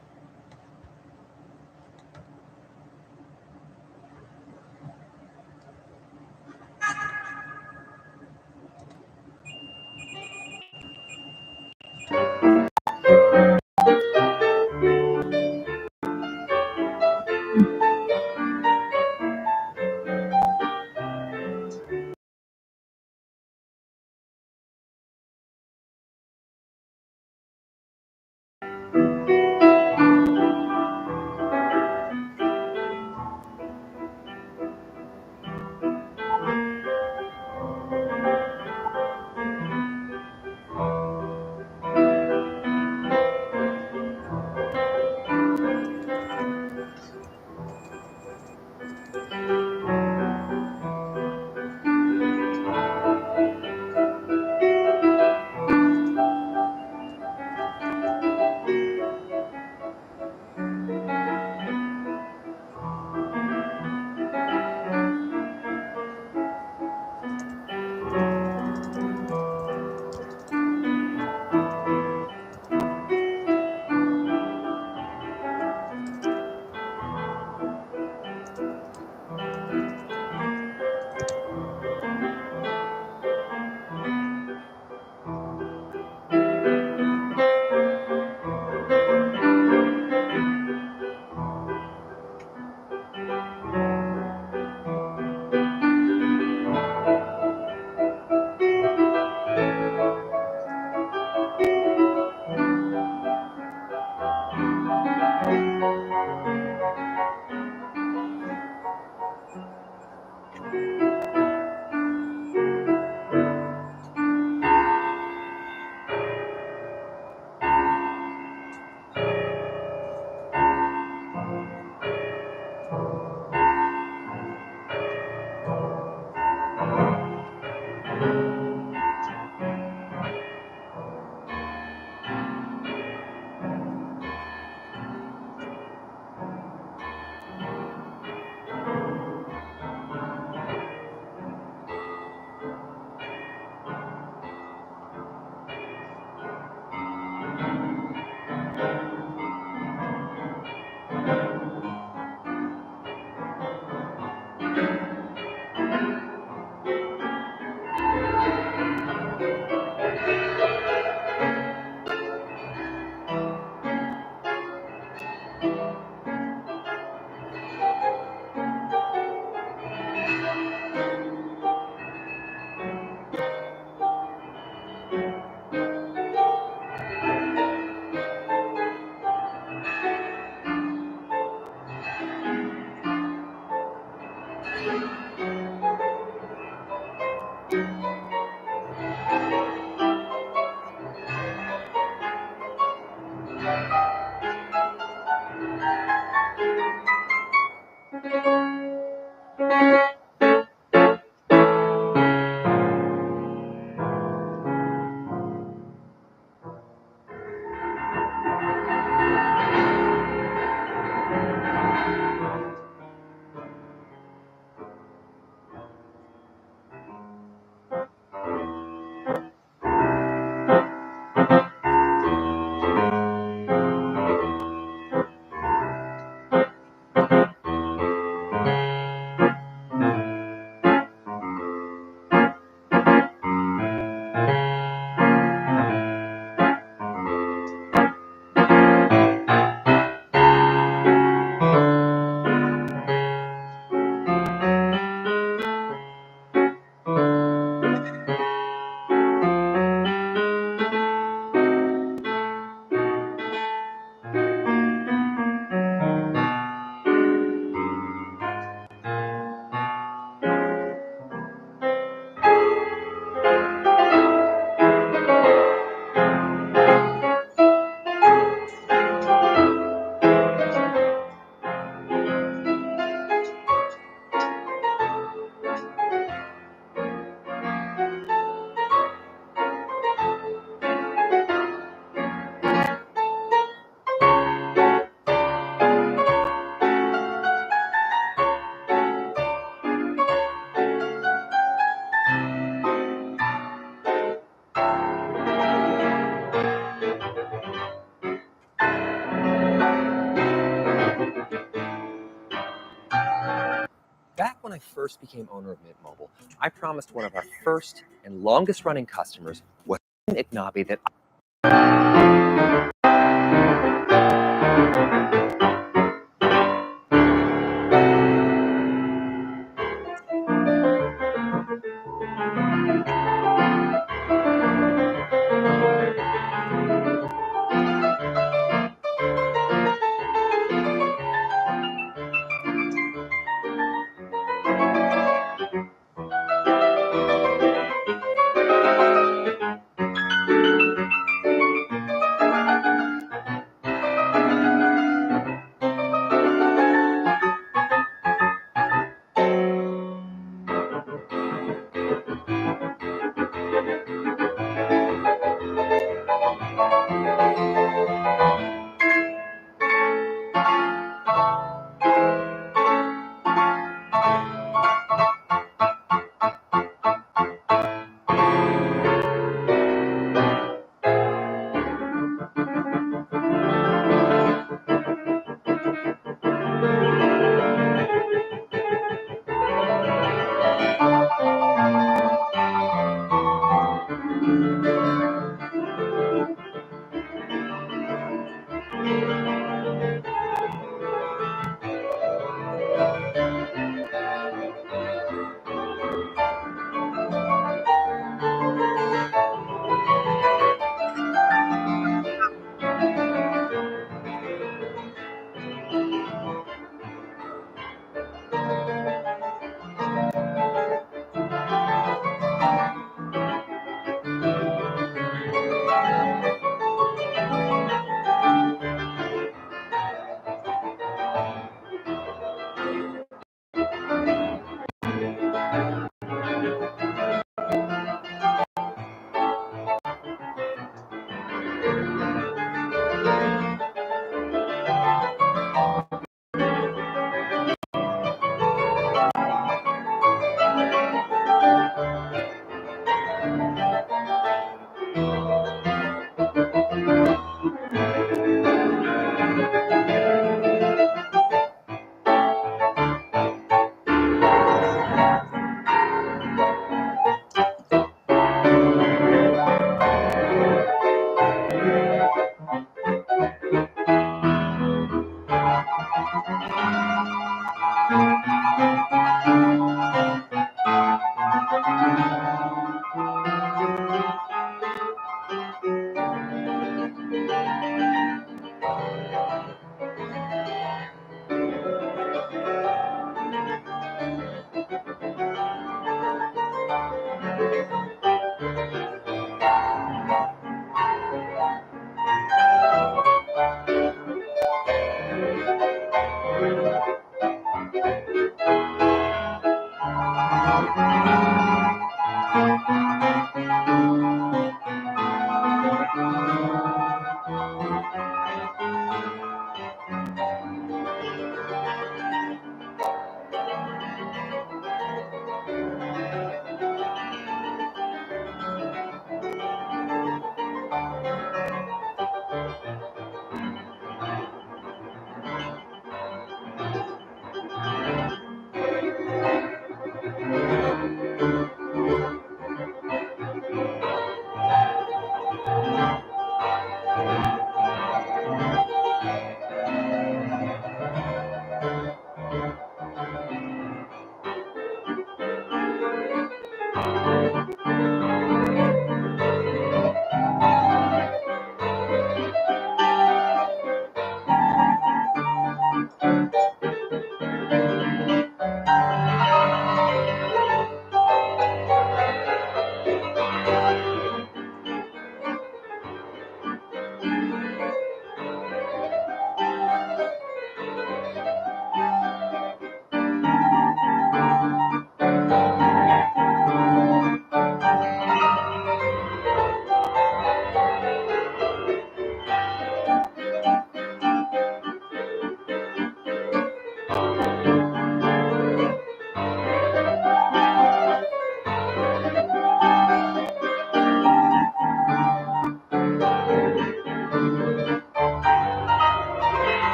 when I first became owner of Mint Mobile, I promised one of our first and longest running customers, Wasim Ignabi, that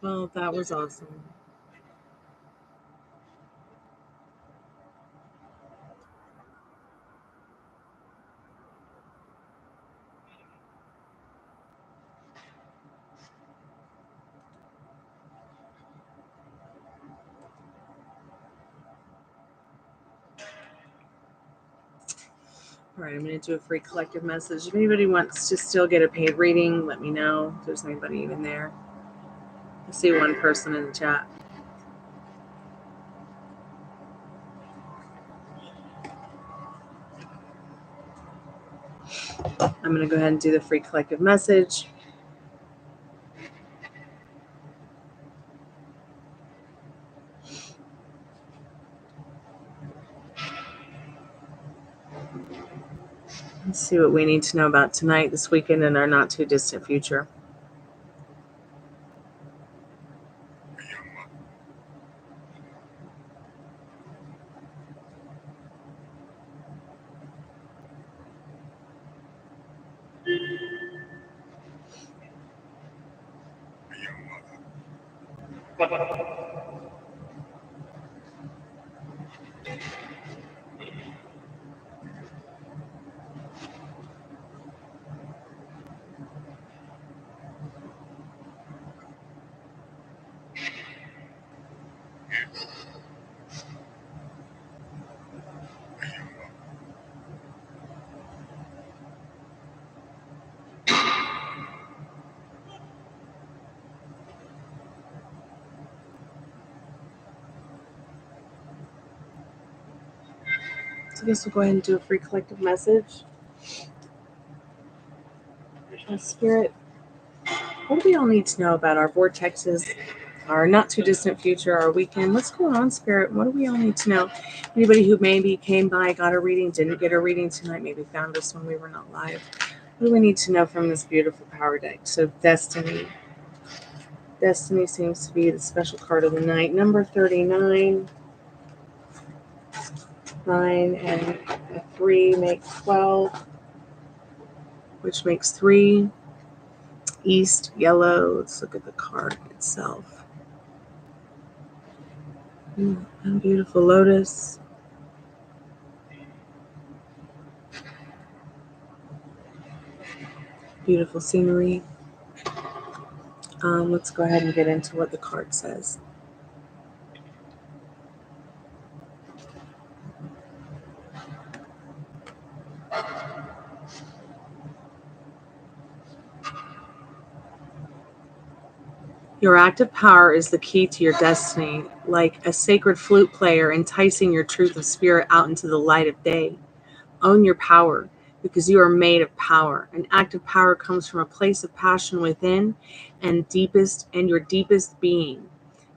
Well, that was awesome. All right, I'm going to do a free collective message. If anybody wants to still get a paid reading, let me know if there's anybody even there. I see one person in the chat. I'm going to go ahead and do the free collective message. Let's see what we need to know about tonight, this weekend, and our not too distant future. So I guess we'll go ahead and do a free collective message. Spirit, what do we all need to know about our vortexes, our not too distant future, our weekend? What's going on, Spirit? What do we all need to know? Anybody who maybe came by, got a reading, didn't get a reading tonight, maybe found us when we were not live. What do we need to know from this beautiful power deck? So Destiny. Destiny seems to be the special card of the night. Number 39. 9 and a 3 make 12, which makes 3. East, yellow. Let's look at the card itself. And beautiful lotus. Beautiful scenery. Let's go ahead and get into what the card says. Your active power is the key to your destiny, like a sacred flute player enticing your truth of spirit out into the light of day. Own your power, because you are made of power. An active power comes from a place of passion within and your deepest being.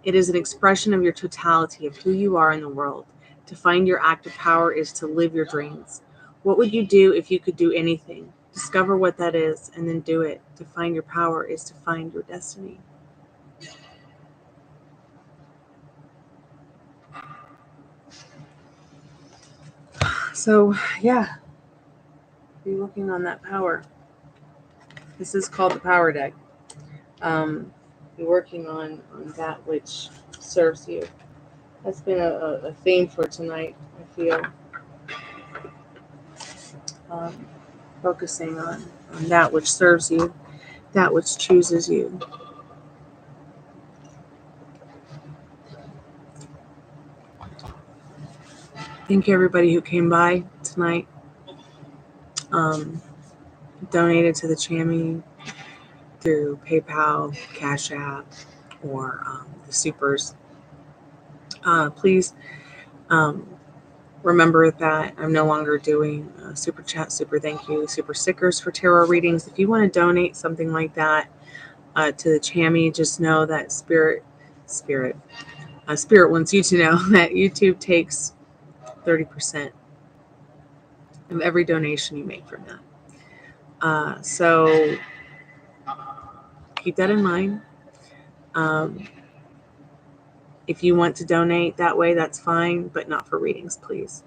It is an expression of your totality of who you are in the world. To find your active power is to live your dreams. What would you do if you could do anything? Discover what that is and then do it. To find your power is to find your destiny. So, yeah, be looking on that power. This is called the power deck. Be working on that which serves you. That's been a theme for tonight, I feel. Focusing on that which serves you, that which chooses you. Thank you, everybody who came by tonight. Donated to the Chammy through PayPal, Cash App, or the Supers. Please remember that I'm no longer doing Super Chat, Super Thank You, Super Stickers for tarot readings. If you want to donate something like that to the Chammy, just know that Spirit wants you to know that YouTube takes 30% of every donation you make from that. So keep that in mind. If you want to donate that way, that's fine, but not for readings, please.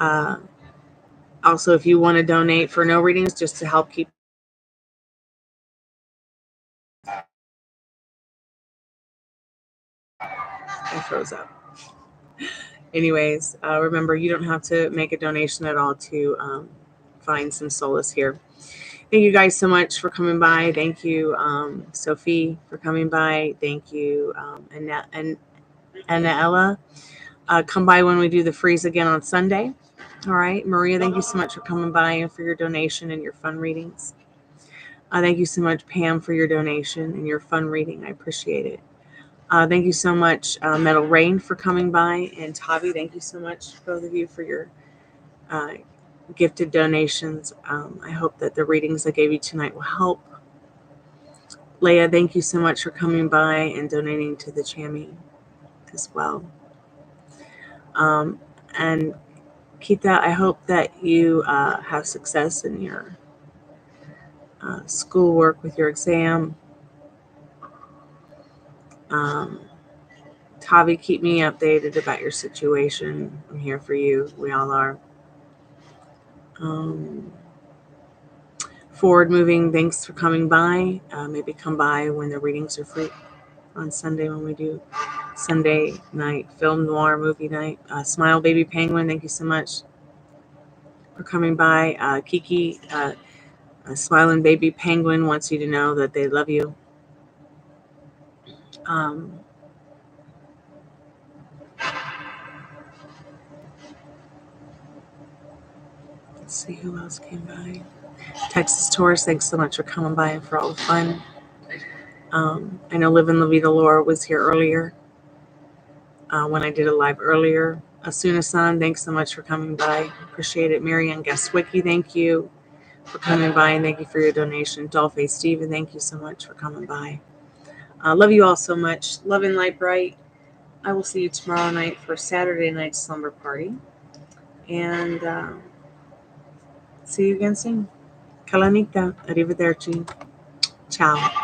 Also, if you want to donate for no readings, just to help keep I froze up. Anyways, remember, you don't have to make a donation at all to find some solace here. Thank you guys so much for coming by. Thank you, Sophie, for coming by. Thank you, Ella. Come by when we do the freeze again on Sunday. All right. Maria, thank you so much for coming by and for your donation and your fun readings. Thank you so much, Pam, for your donation and your fun reading. I appreciate it. Thank you so much, Metal Rain, for coming by. And Tavi, thank you so much, both of you, for your gifted donations. I hope that the readings I gave you tonight will help. Leah, thank you so much for coming by and donating to the Chammy as well. And Keita, I hope that you have success in your schoolwork with your exam. Tavi, keep me updated about your situation. I'm here for you. We all are. Forward moving, thanks for coming by. Maybe come by when the readings are free on Sunday when we do Sunday night film noir movie night. Smile Baby Penguin, thank you so much for coming by. Kiki, Smiling Baby Penguin wants you to know that they love you. Let's see who else came by. Texas Taurus, thanks so much for coming by and for all the fun. I know Live in La Vida Laura was here earlier when I did a live earlier. Asuna-san, thanks so much for coming by. Appreciate it. Marianne Gaswicki, thank you for coming by and thank you for your donation. Dollface Steven, thank you so much for coming by. Love you all so much. Love and light bright. I will see you tomorrow night for Saturday night slumber party. And see you again soon. Kalanita. Arrivederci. Ciao.